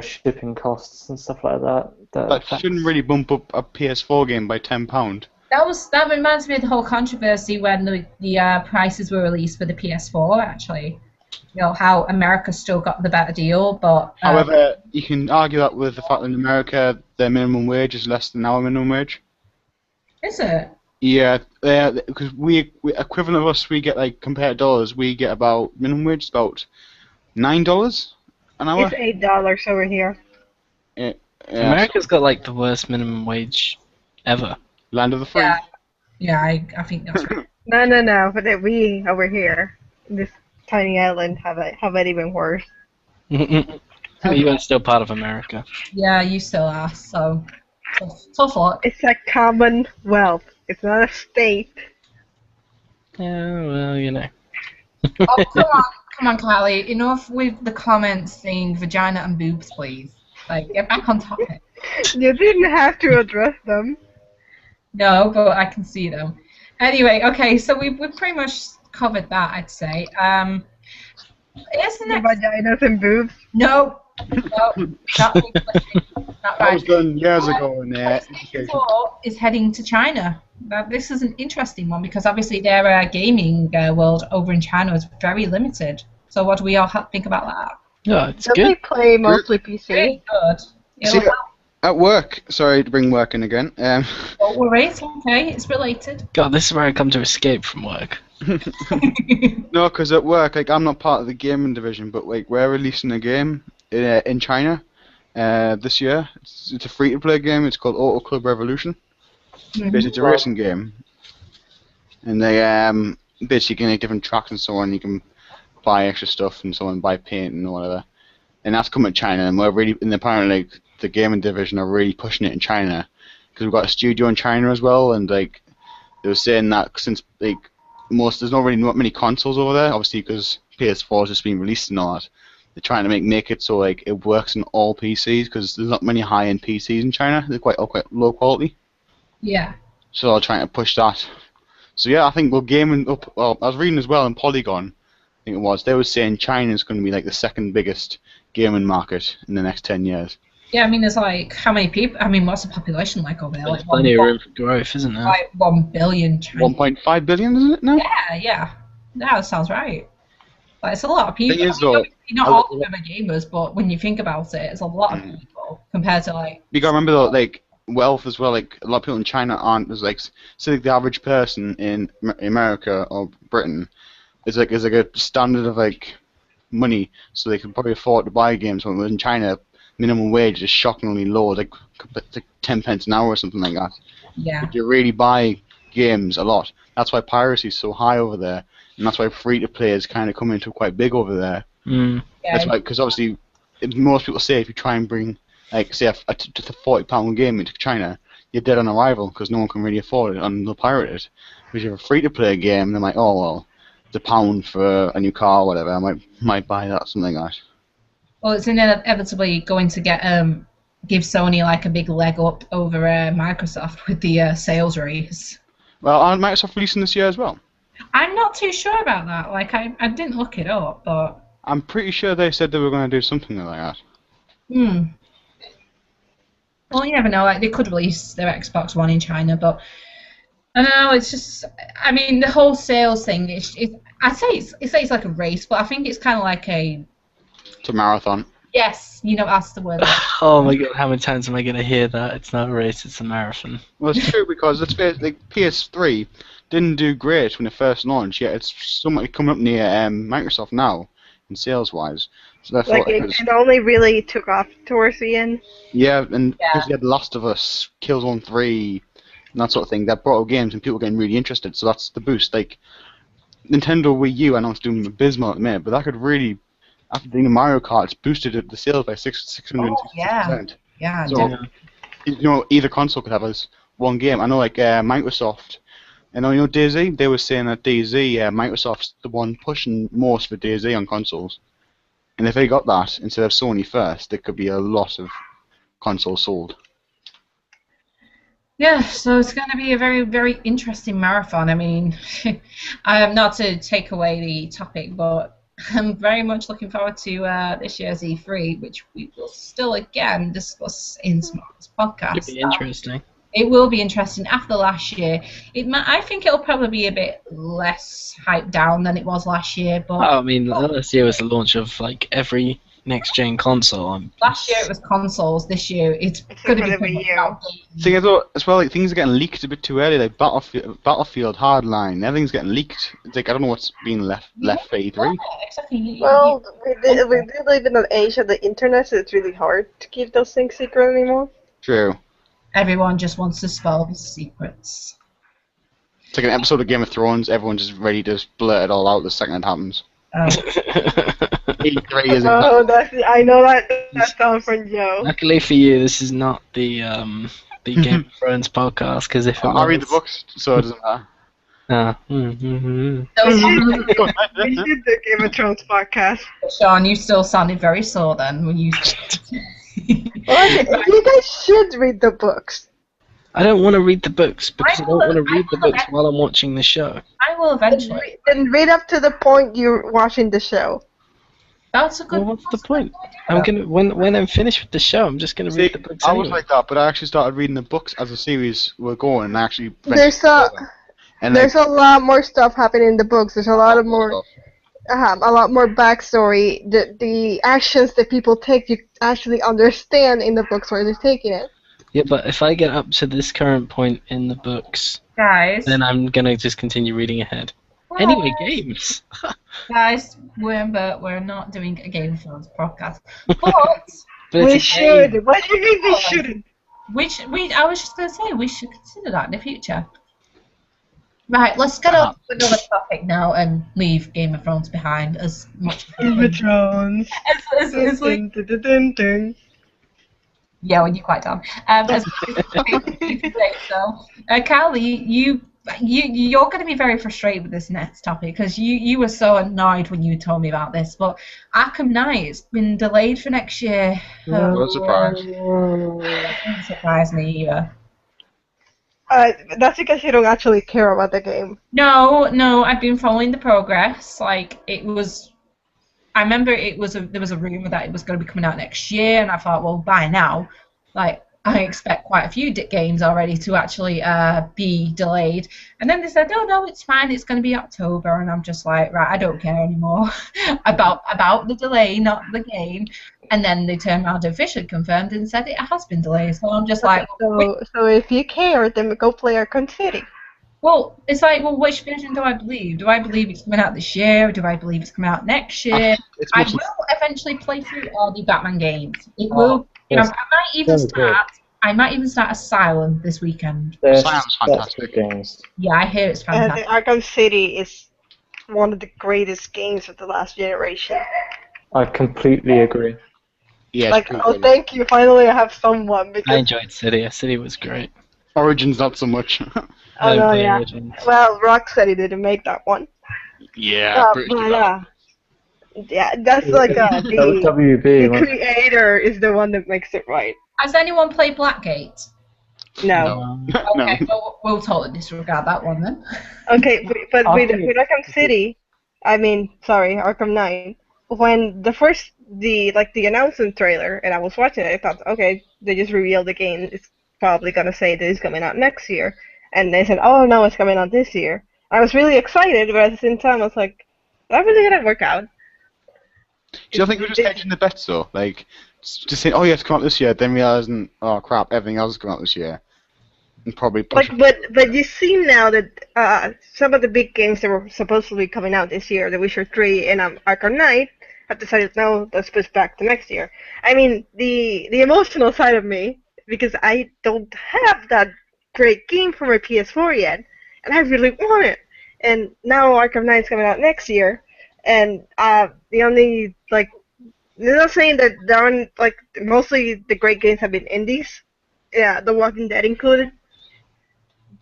shipping costs and stuff like that. That shouldn't really bump up a PS4 game by £10. That reminds me of the whole controversy when the prices were released for the PS4. Actually, how America still got the better deal, but however, you can argue that with the fact that in America their minimum wage is less than our minimum wage. Is it? Yeah, because we equivalent of us, we get compared to dollars, we get about minimum wage is about $9 an hour. It's $8 over here. Yeah, America's got the worst minimum wage ever. Land of the free. Yeah, I think that's right. No, but we over here, this tiny island, have it even worse. You are still part of America. Yeah, you still are. So tough luck. It's a commonwealth. It's not a state. Yeah, well, Oh, come on, Kylie. Enough with the comments saying vagina and boobs, please. Get back on topic. You didn't have to address them. No, but I can see them. Anyway, okay, so we've pretty much covered that, I'd say. Isn't it? Vaginas and boobs? No, not That was done years ago in there. Is heading to China. Now, this is an interesting one because obviously their gaming world over in China is very limited. So what do we all think about that? Yeah, it's Don't good. they play mostly PC? Very good. See, At work, sorry to bring work in again. Don't worry, it's okay. It's related. God, this is where I come to escape from work. No, because at work, like I'm not part of the gaming division, but like we're releasing a game in China this year. It's a free-to-play game. It's called Auto Club Revolution. Basically, it's a racing game, and they basically can make different tracks and so on. You can buy extra stuff and so on, buy paint and whatever. And that's coming to China, and apparently like, the gaming division are really pushing it in China because we've got a studio in China as well, and like they were saying that since like there's not many consoles over there, obviously because PS4 has just been released and all that. They're trying to make it so like it works on all PCs because there's not many high-end PCs in China. They're quite low quality. Yeah. So they're trying to push that. So yeah, I think we're gaming up. Well, I was reading as well in Polygon. I think it was. They were saying China's going to be like the second biggest gaming market in the next 10 years. Yeah, I mean, there's like, how many people? I mean, what's the population like over there? There's Like plenty of room for growth, isn't there? Like 1 billion. 1.5 billion, isn't it now? Yeah. That sounds right. Like, it's a lot of people. Thing is, though, not all of them are gamers, but when you think about it, it's a lot of people compared to like. You gotta remember though, like wealth as well. Like a lot of people in China aren't as like, say like the average person in America or Britain is like a standard of like money, so they can probably afford to buy games. When in China, minimum wage is shockingly low, like 10 pence an hour or something like that. Yeah. But you really buy games a lot. That's why piracy is so high over there, and that's why free-to-play is kind of coming into quite big over there. Mm. Yeah. That's why, because obviously, most people say if you try and bring, like, say, just a £40 game into China, you're dead on arrival because no one can really afford it and they'll pirate it. But if you have a free-to-play game, they're like, oh well, it's £1 for a new car or whatever. I might buy that, something like that. Well, it's inevitably going to give Sony like a big leg up over Microsoft with the sales raise. Well, aren't Microsoft releasing this year as well? I'm not too sure about that. Like, I didn't look it up, but. I'm pretty sure they said they were going to do something like that. Well, you never know. Like, they could release their Xbox One in China, but I don't know. It's just, I mean, the whole sales thing. I'd say it's like a race, but I think it's kind of like a. It's a marathon. Yes, that's the word. Oh my god, how many times am I going to hear that? It's not a race, it's a marathon. Well, it's true because let's face it, like, PS3 didn't do great when it first launched, yet it's somewhat coming up near Microsoft now, in sales-wise. So therefore, Like, it only really took off towards the end. yeah, and because you had Last of Us, Killzone 3, and that sort of thing, that brought out games and people getting really interested, so that's the boost. Like, Nintendo Wii U, I know it's doing abysmal at the minute, but that could really, after doing Mario Kart, it's boosted the sales by 660%. Yeah. So, either console could have as one game. I know, like, Microsoft, and DayZ, they were saying that DayZ, Microsoft's the one pushing most for DayZ on consoles. And if they got that instead of Sony first, there could be a lot of consoles sold. Yeah, so it's going to be a very, very interesting marathon. I mean, not to take away the topic, but I'm very much looking forward to this year's E3, which we will still again discuss in Smart's podcast. It'll be interesting. It will be interesting after last year. I think it'll probably be a bit less hyped down than it was last year. But I mean, last year was the launch of like every next-gen console. Last year it was consoles. This year it's going to be Thing is, though, as well, like things are getting leaked a bit too early. Like Battlefield Hardline, everything's getting leaked. It's like I don't know what's being left for E3. Yeah, exactly. Well, we do live in an age of the internet, so it's really hard to keep those things secret anymore. True. Everyone just wants to spell the secrets. It's like an episode of Game of Thrones. Everyone's just ready to blurt it all out the second it happens. Oh. E3 is. I know that sound from Joe. Luckily for you, this is not the Game of Thrones podcast, because if it was, I read the books, so it doesn't matter. We should do Game of Thrones podcast. Sean, you still sounded very sore then when you. You guys should read the books. I don't want to read the books because I don't want to read the books while I'm watching the show. I will eventually. Then read up to the point you're watching the show. That's a good. Well, what's the point? I'm gonna when I'm finished with the show, I'm just gonna read the books. I was like that, but I actually started reading the books as the series were going, and I actually. There's a lot more stuff happening in the books. There's a lot more backstory. The actions that people take, you actually understand in the books where they're taking it. Yeah, but if I get up to this current point in the books, Guys, then I'm gonna just continue reading ahead. Anyway, games. guys, we're not doing a Game of Thrones podcast, but But We it's a game. should. What do you mean we shouldn't? I was just going to say we should consider that in the future. Right, let's get on to another topic now and leave Game of Thrones behind as much as Game of Thrones. as yeah, when you're quite done. As so, Callie, you're going to be very frustrated with this next topic because you were so annoyed when you told me about this. But Arkham Knight has been delayed for next year. What a surprise. Doesn't surprise me either. That's because you don't actually care about the game. No, I've been following the progress. Like I remember there was a rumor that it was going to be coming out next year, and I thought, well, by now, like I expect quite a few games already to actually be delayed. And then they said, oh no, it's fine, it's going to be October, and I'm just like, right, I don't care anymore about the delay, not the game. And then they turned around and officially confirmed and said it has been delayed. So I'm just like, So if you care, then go play Arkham City. well, it's like, well, which version do I believe? Do I believe it's coming out this year? Or do I believe it's coming out next year? I will eventually play through all the Batman games. It will. You know, I might even start Asylum this weekend. Asylum's fantastic. Games. Yeah, I hear it's fantastic. Arkham City is one of the greatest games of the last generation. I completely agree. Yeah, Like, oh, thank you. Finally, I have someone. Because I enjoyed City. City was great. Origins not so much. Oh, no, yeah. Origins. Well, Rocksteady didn't make that one. Yeah, yeah, that's like the WB. creator is the one that makes it right. Has anyone played Blackgate? No. Okay, well, we'll totally disregard that one then. Okay, but with Arkham City, Arkham Knight, when the announcement trailer, and I was watching it, I thought, okay, they just revealed the game. It's probably gonna say that it's coming out next year, and they said, oh no, it's coming out this year. I was really excited, but at the same time, I was like, is that really gonna work out? Do you think we're just hedging the bets though? Like, just saying, oh yeah, it's come out this year, then realizing, oh crap, everything else is coming out this year, and probably push. But you see now that some of the big games that were supposed to be coming out this year, The Witcher 3 and Arkham Knight, have decided no, let's push back to next year. I mean, the emotional side of me, because I don't have that great game for my PS4 yet, and I really want it. And now Arkham Knight is coming out next year, and the only, like, they're not saying that there aren't, like, mostly the great games have been indies, yeah, The Walking Dead included,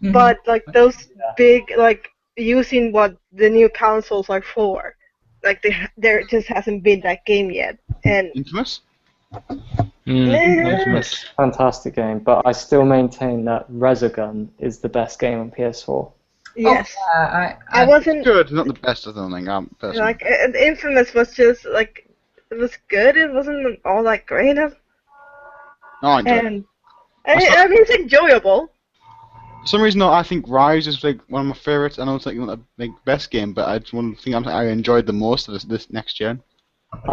but, like, those big, like, using what the new consoles are for, like, there just hasn't been that game yet. And Infamous? Infamous, fantastic game, but I still maintain that Resogun is the best game on PS4. yes. I wasn't Good, not the best of them, personally. like Infamous was just like it was good. It wasn't all that great. No, I enjoyed it. And I mean, it's enjoyable. For some reason, though, I think Rise is like one of my favorites. I know it's like not the best game, but it's one thing I enjoyed the most of this next gen.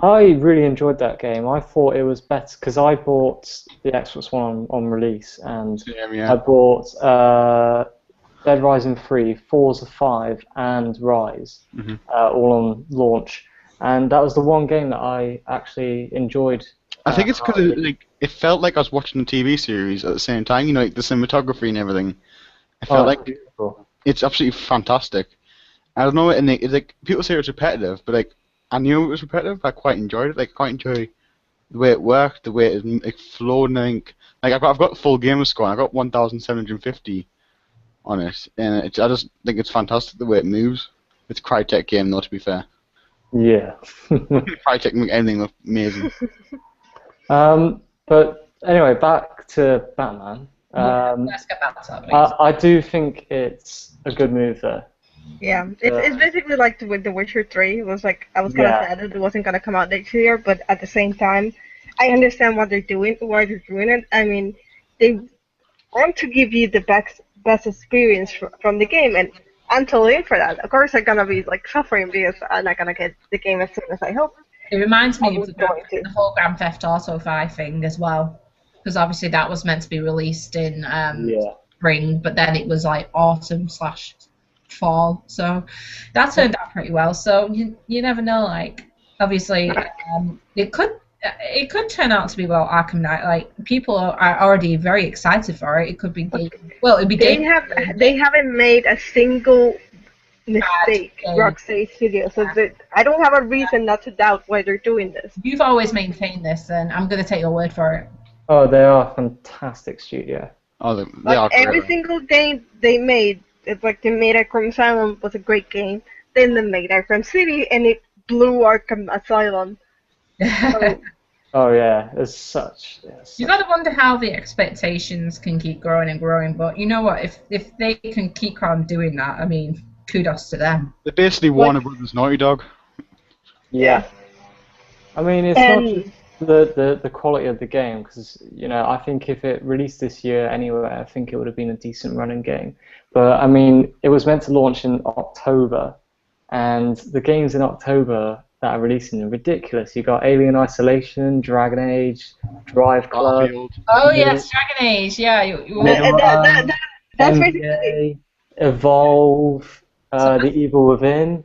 I really enjoyed that game. I thought it was better because I bought the Xbox One on release, and I bought Dead Rising 3, Forza 5, and Rise, all on launch. And that was the one game that I actually enjoyed. I think it's because it felt like I was watching a TV series at the same time. You know, like the cinematography and everything. I felt like beautiful. It's absolutely fantastic. I don't know, and it's like people say it's repetitive, but like I knew it was repetitive. I quite enjoyed it. Like, I quite enjoy the way it worked, the way it flowed. And I think, like I've got full gamer score. I got 1,750 on it, and I just think it's fantastic the way it moves. It's a Crytek game, though, to be fair. Yeah. Crytek make anything look amazing. But anyway, back to Batman. let's get back to that. I do think it's a good move there. Yeah, it's basically like with The Witcher 3. It was like I was kind of sad that it wasn't gonna come out next year, but at the same time, I understand what they're doing, why they're doing it. I mean, they want to give you the best experience from the game, and I'm totally in for that. Of course, I'm gonna be like suffering because I'm not gonna get the game as soon as I hope. It reminds me of the whole Grand Theft Auto 5 thing as well. because obviously that was meant to be released in Yeah. spring, but then it was like autumn/fall. So that turned out pretty well. So you never know. Like obviously, it could turn out to be well Arkham Knight. Like people are already very excited for it. It could be it'd be They haven't made a single mistake, game. Rocksteady Studios, so that I don't have a reason not to doubt why they're doing this. You've always maintained this, and I'm going to take your word for it. Oh, they are a fantastic studio. Oh, they Like are every great. single game they made, it's like they made Arkham Asylum was a great game. Then they made Arkham City, and it blew Arkham Asylum. So, Oh yeah, You got to wonder how the expectations can keep growing and growing. But you know what? If they can keep on doing that, I mean, kudos to them. They're basically Warner Brothers Naughty Dog. Yeah. I mean, it's And- not just the quality of the game, because I think if it released this year anyway, I think it would have been a decent running game. But I mean, it was meant to launch in October, and the games in October that are releasing are ridiculous. You got Alien Isolation, Dragon Age, Drive Club, Battlefield. Oh yes, Dragon Age. Yeah, that's NBA, basically Evolve, The Evil Within.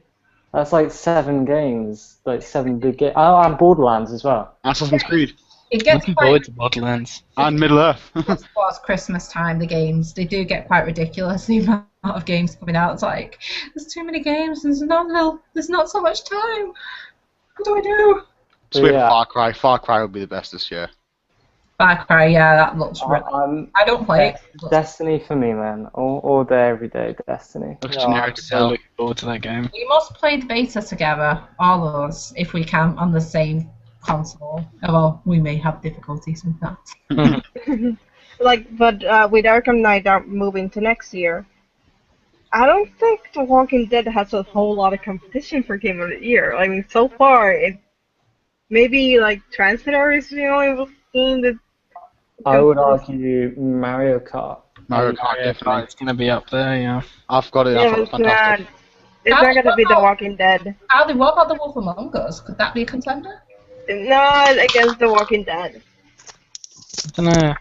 That's like 7 games, like 7 big games. Oh, and Borderlands as well. Assassin's Creed. it gets Looking quite forward to Borderlands. And Middle Earth. towards Christmas time. The games they do get quite ridiculous. The amount of games coming out. It's like there's too many games. There's not so much time. What do I do? So we have Yeah. Far Cry. Far Cry would be the best this year. Far Cry, yeah, that looks really. I don't play it. Destiny for me, man. All day, every day, Destiny. Looks I'm generic as so hell. looking forward to that game. We must play the beta together, all of us, if we can, on the same console. Although we may have difficulties with that. but with Arkham Knight moving to next year, I don't think The Walking Dead has a whole lot of competition for Game of the Year. I mean, so far, it maybe like Transmitter is the only game that. I would argue Mario Kart. Mario Kart, Yeah, definitely. it's gonna be up there, yeah. I've got it. I Yeah, thought it but was fantastic. it's not gonna be The Walking Dead. Ali, what about The Wolf Among Us? Could that be a contender? Not against The Walking Dead. I don't know.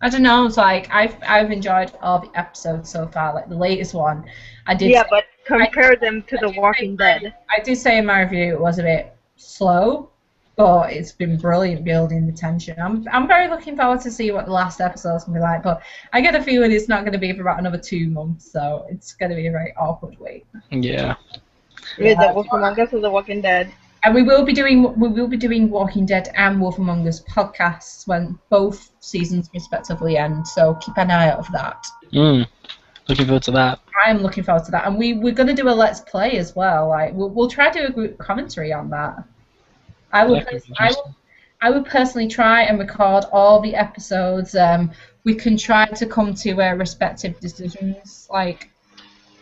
I don't know. It's like I've enjoyed all the episodes so far. Like the latest one, I did. Yeah, but compare them to The Walking Dead. I did say in my review it was a bit slow, but it's been brilliant building the tension. I'm very looking forward to see what the last episode's gonna be like. But I get a feeling it's not gonna be for about another 2 months, so it's gonna be a very awkward wait. Yeah. With The Wolf Among Us or The Walking Dead. And we will be doing Walking Dead and Wolf Among Us podcasts when both seasons respectively end. So keep an eye out for that. Looking forward to that. I'm looking forward to that, and we're going to do a let's play as well. Like we'll try to do a group commentary on that. I would personally try and record all the episodes. We can try to come to respective decisions.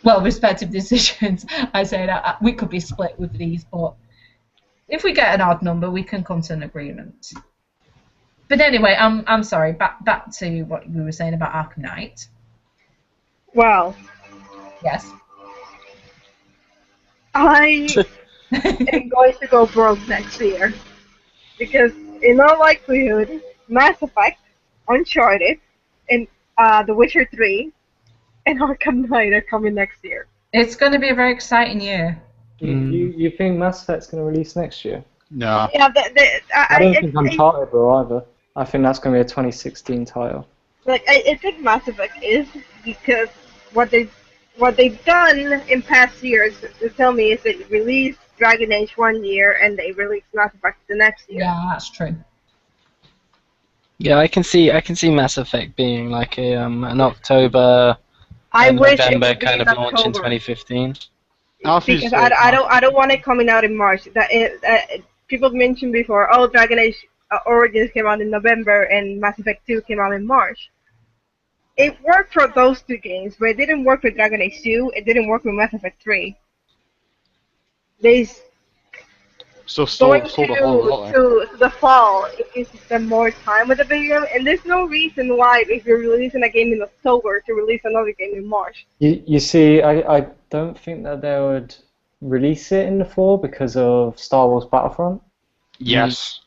Respective decisions. I say that we could be split with these, but if we get an odd number, we can come to an agreement. But anyway, I'm sorry. Back to what we were saying about Arkham Knight. Well, Yes. I am going to go broke next year. Because in all likelihood, Mass Effect, Uncharted, and The Witcher 3, and Arkham Knight are coming next year. It's going to be a very exciting year. You think Mass Effect's going to release next year? No. Yeah, I don't think Uncharted will either. I think that's going to be a 2016 title. I think Mass Effect is, because what they've done in past years to tell me is they released Dragon Age 1 year and they released Mass Effect the next year. Yeah, that's true. Yeah, I can see Mass Effect being like a an October I and wish it November would be kind in of launch in October. 2015. Because I don't want it coming out in March. People mentioned before, Dragon Age Origins came out in November and Mass Effect 2 came out in March. It worked for those 2 games, but it didn't work with Dragon Age 2. It didn't work with Mass Effect 3. They sold a whole lot. to the fall, it gives them more time with the video game, and there's no reason why, if you're releasing a game in October, to release another game in March. You see, I don't think that they would release it in the fall because of Star Wars Battlefront. Yes.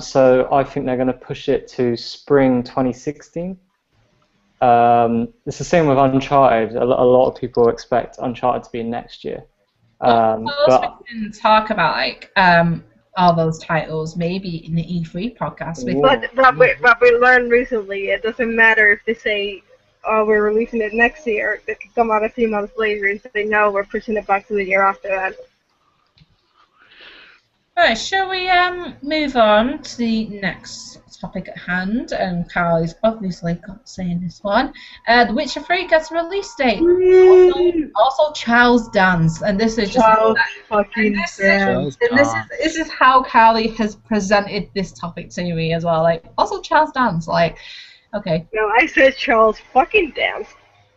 So I think they're going to push it to spring 2016. It's the same with Uncharted. A lot of people expect Uncharted to be next year. But we can talk about like all those titles maybe in the E3 podcast. But we learned recently it doesn't matter if they say, "Oh, we're releasing it next year." They could come out a few months later and say, "No, we're pushing it back to the year after that." Right, shall we move on to the next topic at hand? And Carl is obviously got saying this one. The Witcher 3 gets a release date. Also Charles Dance, and this is just Charles fucking Dance. this is how Carly has presented this topic to me as well. Like also Charles Dance, like okay. No, I said Charles fucking Dance.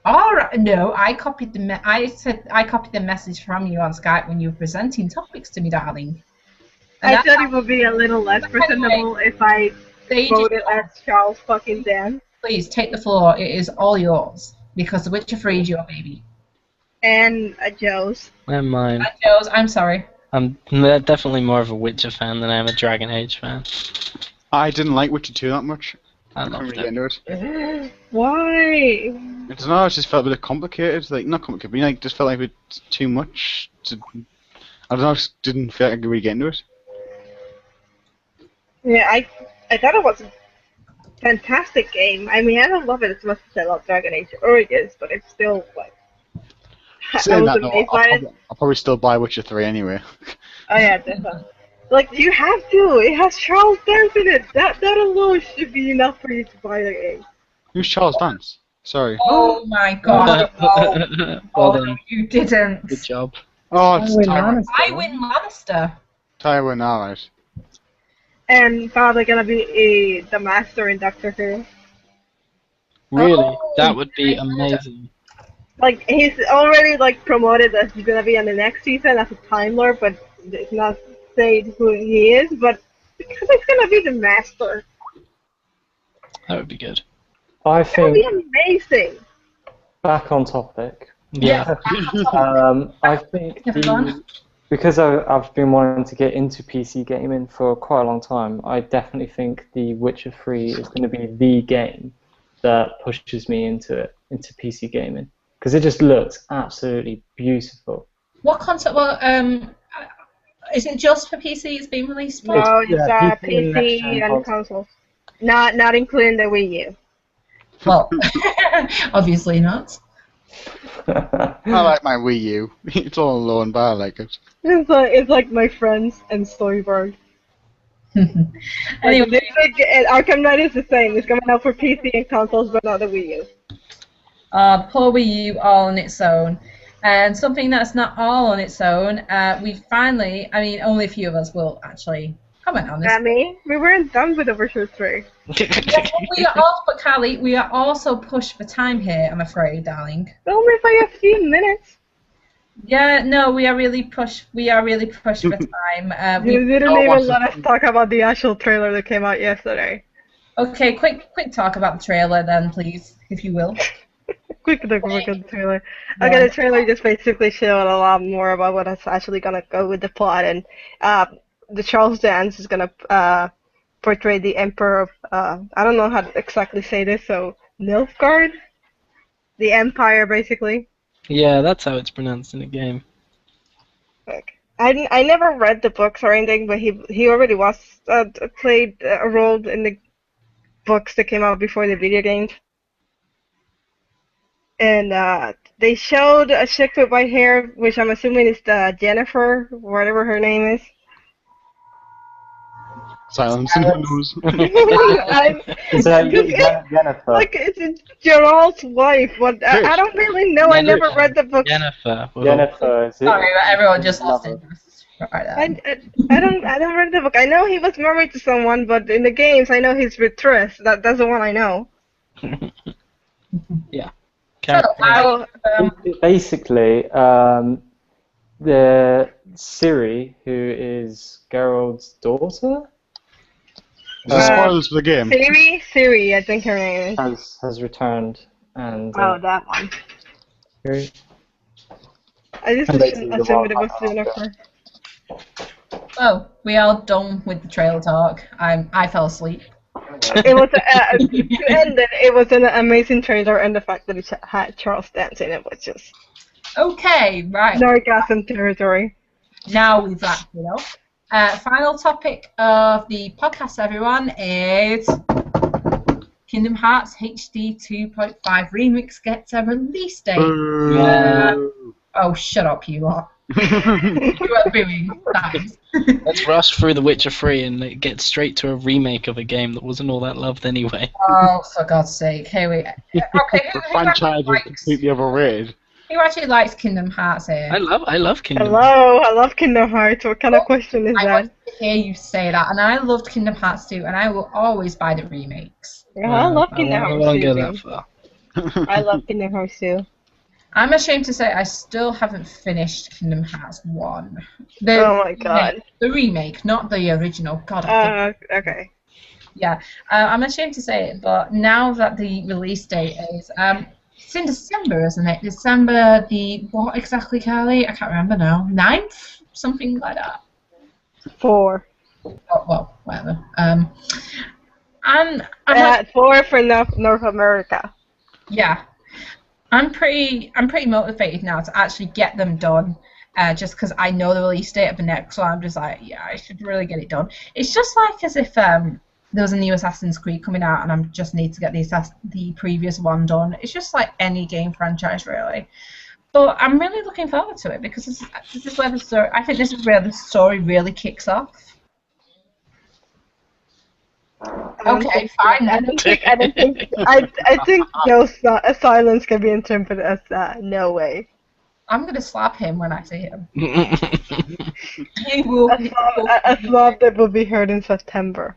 All right, no, I copied I copied the message from you on Skype when you were presenting topics to me, darling. I thought it would be a little less presentable if I voted as Charles fucking Dan. Please take the floor. It is all yours because The Witcher 3 is your baby. And Joe's. And mine. Joe's. I'm sorry. I'm definitely more of a Witcher fan than I am a Dragon Age fan. I didn't like Witcher 2 that much. I couldn't loved really get it. into it. Why? I don't know, it just felt a bit complicated. Like, not complicated, but like, just felt like it was too much. I don't know, I just didn't feel like I could really get into it. Yeah, I thought it was a fantastic game. I mean, I don't love it as much as I love Dragon Age Origins, but it's still like. Saying that, I'll probably still buy Witcher 3 anyway. Oh yeah, definitely. Like you have to. It has Charles Dance in it. That alone should be enough for you to buy the game. Who's Charles Dance? Sorry. Oh my god. Well done. You didn't. Good job. Oh, it's Tywin. Tywin Lannister. Tywin, alright. And probably gonna be the Master in Doctor Who. Really? Oh, That would be amazing. Like he's already like promoted that he's gonna be on the next season as a Time Lord, but it's not said who he is. But because he's gonna be the Master, That would be good. I that would think, be amazing. back on topic, Yeah. I think Everyone. because I've been wanting to get into PC gaming for quite a long time, I definitely think The Witcher 3 is going to be the game that pushes me into PC gaming. Because it just looks absolutely beautiful. What concept? Well, is it just for PC? It's being released for? No, it's yeah, PC and PC next-gen and consoles. Not including the Wii U. Well, obviously not. I like my Wii U. It's all alone, but I like it. It's like my friends and Storyboard. Anyway, Arkham Knight is the same. It's coming out for PC and consoles, but not the Wii U. poor Wii U all on its own. And something that's not all on its own, we finally, I mean, only a few of us will actually comment on this. I mean, we weren't done with the Witcher 3. We are all, but Carly, we are also pushed for time here, I'm afraid, darling. Only by a few minutes. Yeah, no, we are really pushed for time. You didn't even let us talk about the actual trailer that came out yesterday. Okay, quick talk about the trailer then, please, if you will. Quick look at the trailer. Okay, the trailer just basically showed a lot more about what is actually gonna go with the plot, and the Charles Dance is gonna portray the Emperor of I don't know how to exactly say this, so Nilfgaard, the Empire, basically. Yeah, that's how it's pronounced in the game. Like, I never read the books or anything, but he already was played a role in the books that came out before the video games. And they showed a chick with white hair, which I'm assuming is Jennifer, whatever her name is. Silence. Is that Jennifer? Like, it's Gerald's wife. But I don't really know. I never read the books. Jennifer. Jennifer, is it? Sorry, but everyone just lost interest. I don't read the book. I know he was married to someone, but in the games, I know he's with Triss. That's the one I know. Yeah. Basically, the Ciri, who is Geralt's daughter, Spoilers for the game. Ciri, I think her name is. has returned, and that one. I just And basically assumed it was Jennifer. So we are done with the trailer talk. I fell asleep. It was to end it. It was an amazing trailer, and the fact that it had Charles Dance in it was just Okay, right. orgasm territory. Now we've wrapped it up. Final topic of the podcast, everyone, is Kingdom Hearts HD 2.5 Remix gets a release date. Oh, shut up, you lot. You are booing. Thanks. Let's rush through The Witcher 3 and get straight to a remake of a game that wasn't all that loved anyway. Oh, for God's sake. Here we Okay, The franchise is completely overrated. who actually likes Kingdom Hearts here? I love Kingdom. Hello, I love Kingdom Hearts. What kind of question is I that? want to hear you say that, and I loved Kingdom Hearts 2, and I will always buy the remakes. Yeah, I love Kingdom I Hearts won't go 2. that far. I love Kingdom Hearts 2. I'm ashamed to say I still haven't finished Kingdom Hearts 1. Oh my god. The remake, not the original. God, I think. Okay. Yeah. I'm ashamed to say it, but now that the release date is, it's in December, isn't it? December the, what exactly, Carly? I can't remember now. 9th? Something like that. 4. Oh, well, whatever. And I'm like, 4 for North America. yeah. I'm pretty motivated now to actually get them done, just because I know the release date of the next one. I'm just like, yeah, I should really get it done. It's just like as if there was a new Assassin's Creed coming out, and I just need to get the previous one done. It's just like any game franchise, really. But I'm really looking forward to it because this is where the story. I think this is where the story really kicks off. Okay, fine then. I think Joe's silence can be interpreted as no way. I'm gonna slap him when I see him. He will. A slap that will be heard in September.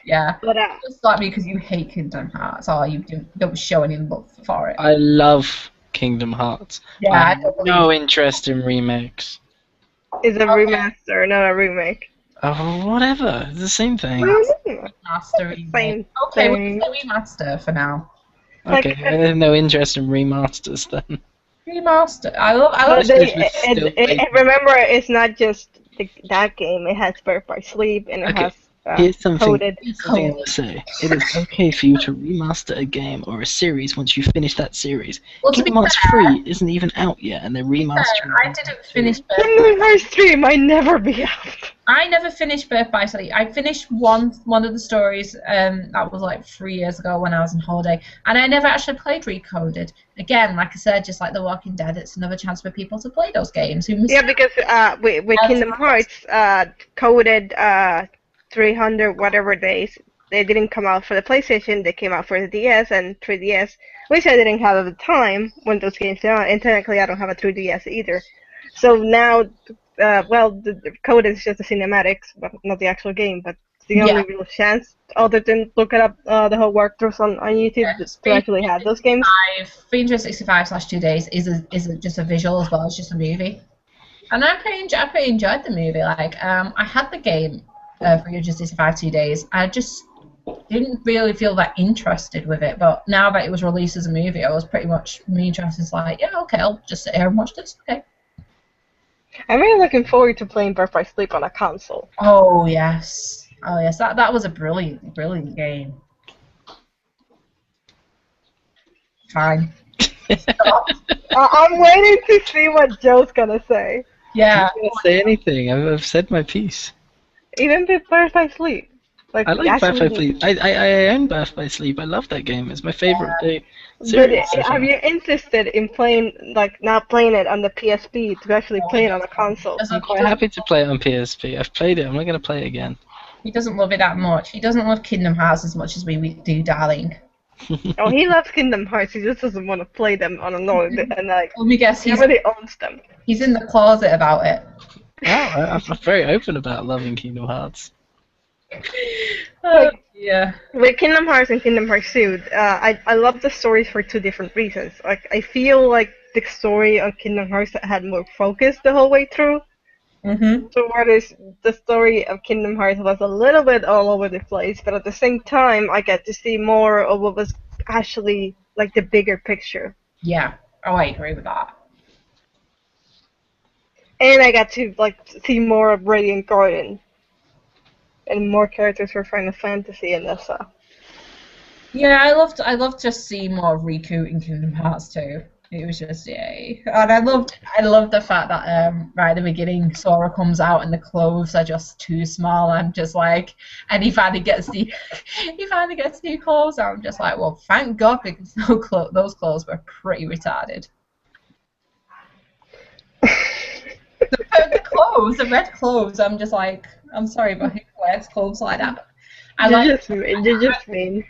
Yeah. But Just slap me because you hate Kingdom Hearts, or you don't show any love for it. I love Kingdom Hearts. Yeah, I I have don't no interest in remakes. it's a remaster, not a remake. Oh, whatever. It's the same thing. Remaster, remake. Same Okay, thing. we'll say remaster for now. Okay, I have no interest in remasters then. Remaster. I love. Remember, it's not just that game. It has Birth by Sleep, and it Okay. has Here's something Coded. I want to say. It is okay for you to remaster a game or a series once you finish that series. Well, to be Kingdom Hearts fair- 3 isn't even out yet, and they're remastering. I didn't finish Birth. Kingdom Hearts 3 might never be out. I never finished Birth by Sleep. I finished one of the stories. That was like 3 years ago when I was on holiday, and I never actually played Recoded. Again, like I said, just like The Walking Dead, it's another chance for people to play those games. Yeah, because with Kingdom Hearts, Coded 300 whatever days, they didn't come out for the PlayStation. They came out for the DS and 3DS, which I didn't have at the time when those games came out. And technically, I don't have a 3DS either. So now, the code is just the cinematics, but not the actual game. But it's the only real chance, other than looking up the whole walkthroughs on YouTube, to actually have those games. 365/2 days is just a visual as well as just a movie, and I pretty enjoyed the movie. Like, I had the game 365 2 days. I just didn't really feel that interested with it, but now that it was released as a movie, I was pretty much interested. It's like, yeah, okay, I'll just sit here and watch this. Okay. I'm really looking forward to playing Birth by Sleep on a console. Oh yes, that was a brilliant game. Fine. I'm waiting to see what Joe's gonna say. Yeah. I'm not gonna say anything. I've said my piece. Even with Birth by Sleep. I like Birth by Sleep. I own Birth by Sleep. I love that game. It's my favorite series. But are you interested in playing, like, not playing it on the PSP to actually play it on a console? I'm quite happy to play it on PSP. I've played it. I'm not going to play it again. He doesn't love it that much. He doesn't love Kingdom Hearts as much as we do, darling. Oh, he loves Kingdom Hearts. He just doesn't want to play them on a normal. And like, Let me guess, he already owns them. He's in the closet about it. I'm very open about loving Kingdom Hearts. Yeah. With Kingdom Hearts and Kingdom Hearts 2, I love the stories for two different reasons. Like, I feel like the story on Kingdom Hearts had more focus the whole way through. Mm-hmm. So whereas the story of Kingdom Hearts was a little bit all over the place, but at the same time, I get to see more of what was actually like the bigger picture. Yeah. Oh, I agree with that. And I got to like see more of Radiant Garden and more characters for Final Fantasy and that stuff. Yeah, I loved just seeing more of Riku in Kingdom Hearts 2. It was just yay, and I loved the fact that right at the beginning Sora comes out and the clothes are just too small. I'm just like, and he finally gets the new clothes. I'm just like, well, thank God, because those clothes were pretty retarded. The clothes, the red clothes. I'm just like, I'm sorry, but who wears clothes like that? You're just mean.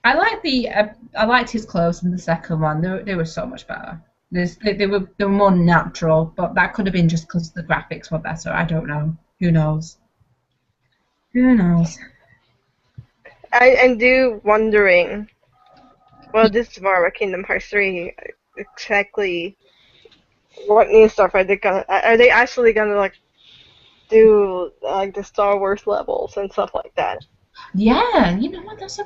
I liked his clothes in the second one. They were so much better. They were more natural, but that could have been just because the graphics were better. I don't know. Who knows? Who knows? I do wondering. Well, this is more of a Kingdom Hearts 3. Exactly, what new stuff are they gonna? Are they actually gonna like do like the Star Wars levels and stuff like that? Yeah, you know what? That's a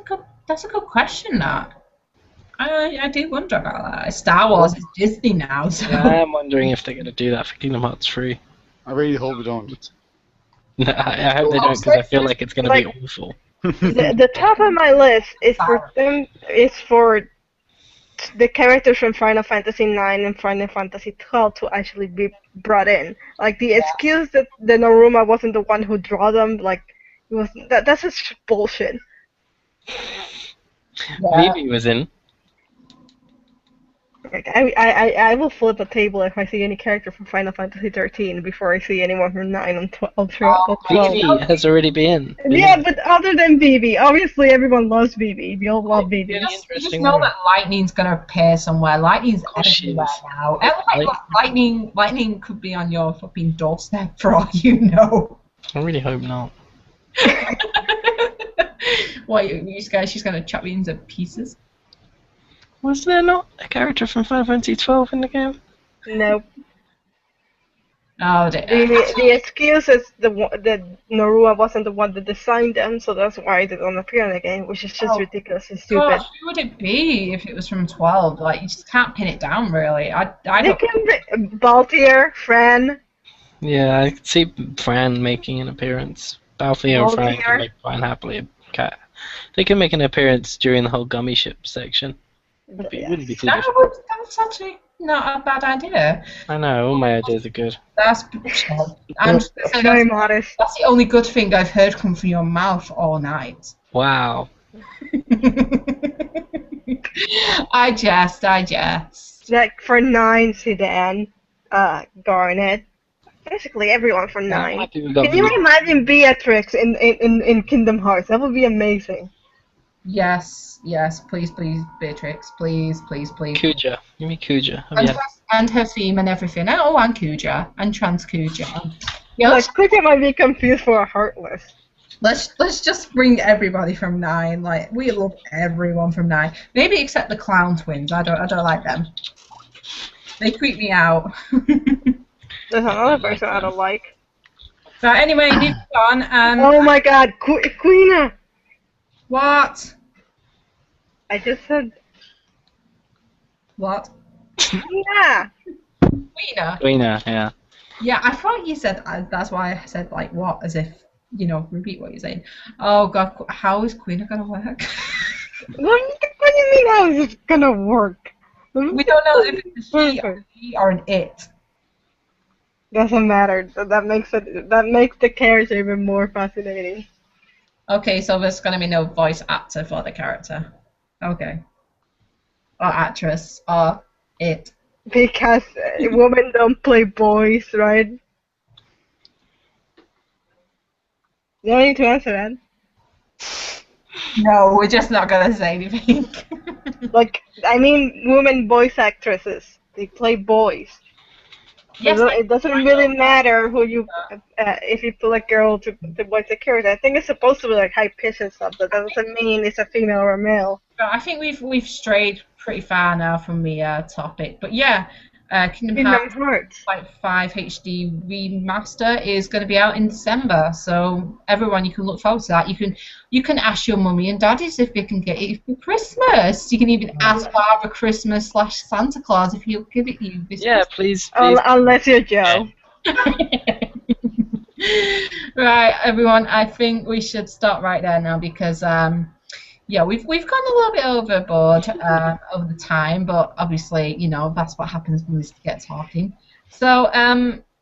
good question. That I do wonder about that. Star Wars is Disney now, so Yeah, I am wondering if they're going to do that for Kingdom Hearts 3. I really hope they don't. No, I hope they don't because I feel like it's going to be awful. The top of my list is for them. Is for the characters from Final Fantasy IX and Final Fantasy XII to actually be brought in. Like the excuse that the Noruma wasn't the one who drew them, like it was that's just bullshit. Vivi was in. Like, I will flip a table if I see any character from Final Fantasy 13 before I see anyone from 9 and 12. Vivi has already been. Yeah, but other than Vivi, obviously everyone loves Vivi. We all love Vivi. Really you just interesting know woman. that lightning's gonna appear somewhere. Lightning's course she everywhere is. now. Lightning could be on your fucking doorstep for all you know. I really hope not. What, you guys? She's gonna chop you into pieces. Was there not a character from Final Fantasy 12 in the game? Nope. Oh, The excuse is that Norua wasn't the one that designed them, so that's why they don't appear in the game, which is just ridiculous and stupid. Gosh, who would it be if it was from 12? Like, you just can't pin it down, really. I They don't. can be Baltier, Fran. Yeah, I could see Fran making an appearance. Balthier and Fran Balthier. can make Fran happily a cat. They can make an appearance during the whole gummy ship section. Wouldn't be too difficult. That's actually not a bad idea. I know, all my ideas are good. That's I'm just gonna say Very modest. that's the only good thing I've heard come from your mouth all night. Wow. I jest. Like for 9, Sedan, Garnet. Basically everyone for 9. happy we got Can you Vivi. imagine Beatrix in Kingdom Hearts? That would be amazing. Yes, please, Beatrix, please. Kuja. Give me Kuja. And her theme and everything. Oh, and Kuja. And trans Kuja. Yeah, Like, Quicker might be confused for a Heartless. let's just bring everybody from 9. Like, we love everyone from 9. Maybe except the clown twins. I don't like them. They creep me out. There's another person I don't like. So anyway, moving on. Oh my god, Queena! What? I just said What? Queena! Queena, yeah. Yeah, I thought you said. That's why I said like what, as if repeat what you're saying. Oh God, how is Queena gonna work? What do you mean how is it gonna work? We don't know if it's a she or an it. Doesn't matter. That makes the character even more fascinating. Okay, so there's gonna be no voice actor for the character. Okay. Or actress or it. Because women don't play boys, right? You don't need to answer that. No, we're just not gonna say anything. Like, I mean, women voice actresses. They play boys. Yes, It doesn't really matter who you, if you put a girl to voice a character. I think it's supposed to be like high pitch and stuff, but that doesn't mean it's a female or a male. I think we've strayed pretty far now from the topic, but yeah, Kingdom Hearts 5 HD remaster is going to be out in December, so everyone, you can look forward to that. You can ask your mummy and daddies if they can get it for Christmas. You can even ask Father Christmas / Santa Claus if he'll give it you. Yeah, please. Unless you're Joe. Right, everyone. I think we should stop right there now because yeah, we've gone a little bit overboard over the time, but obviously, that's what happens when we get talking. So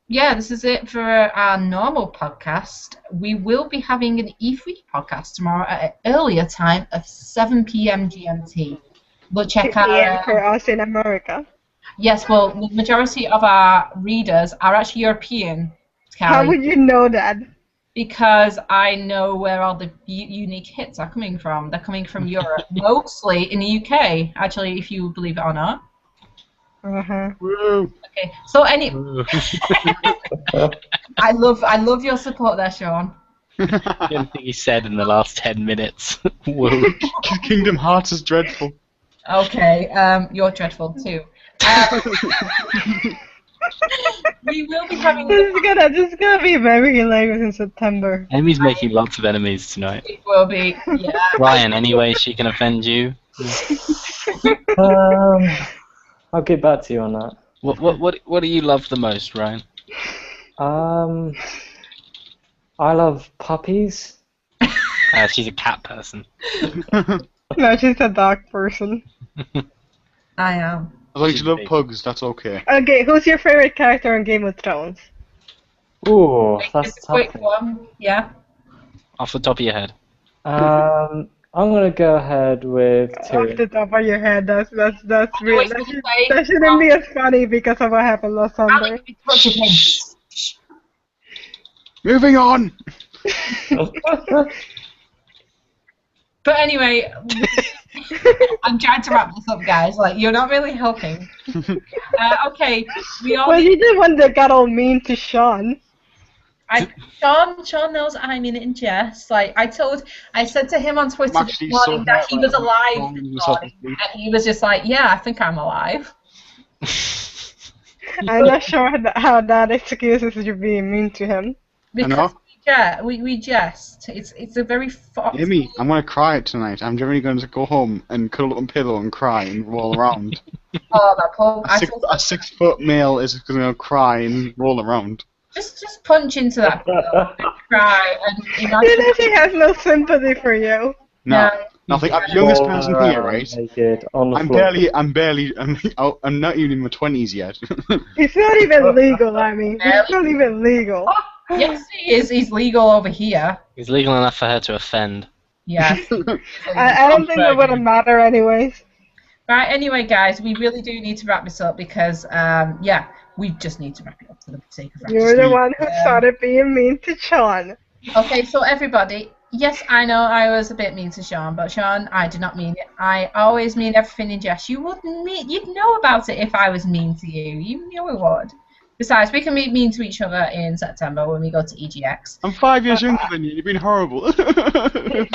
yeah, this is it for our normal podcast. We will be having an E3 podcast tomorrow at an earlier time of 7 p.m. GMT. We'll check 2 p.m. out. for us in America. Yes, well, the majority of our readers are actually European, How Callie, would you know that? because I know where all the unique hits are coming from. They're coming from Europe, mostly in the UK, actually, if you believe it or not. Uh-huh. Woo. Okay, so I love your support there, Sean. Anything he said in the last 10 minutes. Whoa. Kingdom Hearts is dreadful. Okay, you're dreadful too. We will be having. This is gonna be very hilarious in September. Amy's making lots of enemies tonight. It will be, yeah. Ryan, any way she can offend you? I'll get back to you on that. What do you love the most, Ryan? I love puppies. She's a cat person. No, she's a dog person. I am. As long as you love pugs, that's okay. Okay, who's your favorite character in Game of Thrones? Ooh, that's Just a quick tough. one, yeah. Off the top of your head. I'm gonna go ahead with Off Tyrion. the top of your head, that's I real. was gonna say, That shouldn't be as funny because of what happened last I'll Sunday. be touching him. Moving on! But anyway, I'm trying to wrap this up, guys. Like, you're not really helping. Okay, we all. Well, you the one that got all mean to Sean. Sean knows I mean it in jest. Like, I said to him on Twitter I'm this actually morning so that he was alive Sean this himself morning, asleep. and he was just like, "Yeah, I think I'm alive." I'm not sure how that excuses you being mean to him. Because we jest. It's a very Amy, I'm gonna cry tonight. I'm generally going to go home and cuddle up on pillow and cry and roll around. Oh, that poor. A 6-foot male is gonna cry and roll around. Just punch into that pillow and cry and He imagine. she has no sympathy for you. No, nothing. I'm the youngest person here, right? Naked on the I'm floor. I'm not even in my 20s yet. It's not even legal, I mean. It's not even legal. Yes, he is. He's legal over here. It's legal enough for her to offend. Yes. I don't think that would matter anyways. Right, anyway, guys, we really do need to wrap this up because, yeah, we just need to wrap it up for the sake of You're the one who started being mean to Sean. Okay, so everybody, yes, I know I was a bit mean to Sean, but Sean, I did not mean it. I always mean everything in jest. You'd know about it if I was mean to you. You knew it would. Besides, we can be mean to each other in September when we go to EGX. I'm 5 years younger than you. You've been horrible. You're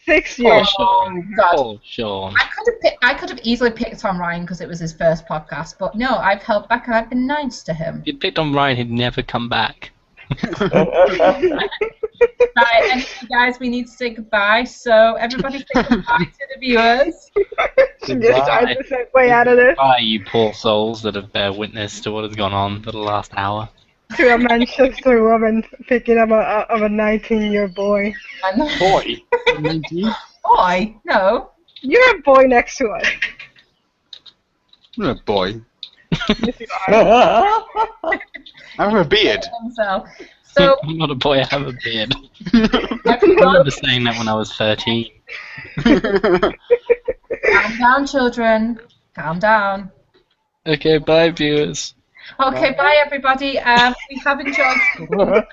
6 Poor years Sean. Oh, God. Poor Sean. I could have easily picked on Ryan because it was his first podcast, but no, I've held back and I've been nice to him. If you'd picked on Ryan, he'd never come back. Right, anyway, guys, we need to say goodbye. So everybody say goodbye to the viewers. She just tried to segue out of this Bye, you poor souls that have bear witness to what has gone on for the last hour. to a Manchester woman picking up a 19-year boy. And Boy. 19? boy, no. You're a boy next to us. I'm not a boy. Yes, you are. I have a beard. Himself. So I'm not a boy, I have a beard. I everyone, remember saying that when I was 13. calm down, children. Calm down. Okay, bye, viewers. Okay, bye everybody. We have enjoyed tonight.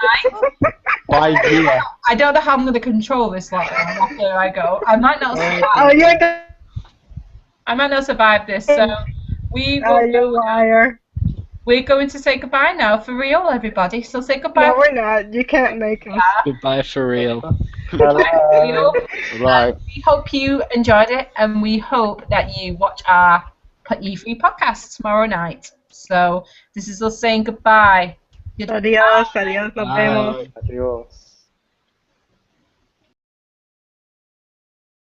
Bye, viewer. I don't know how I'm going to control this lockdown after I go. I might not survive. Oh, you're the I might not survive this. So we oh, will you liar. we're going to say goodbye now for real, everybody. So say goodbye. No, we're not. You can't make us. Goodbye for real. Goodbye for real. Right. We hope you enjoyed it, and we hope that you watch our E3 podcast tomorrow night. So this is us saying goodbye. Adios, adios, nos Bye. vemos. Adios.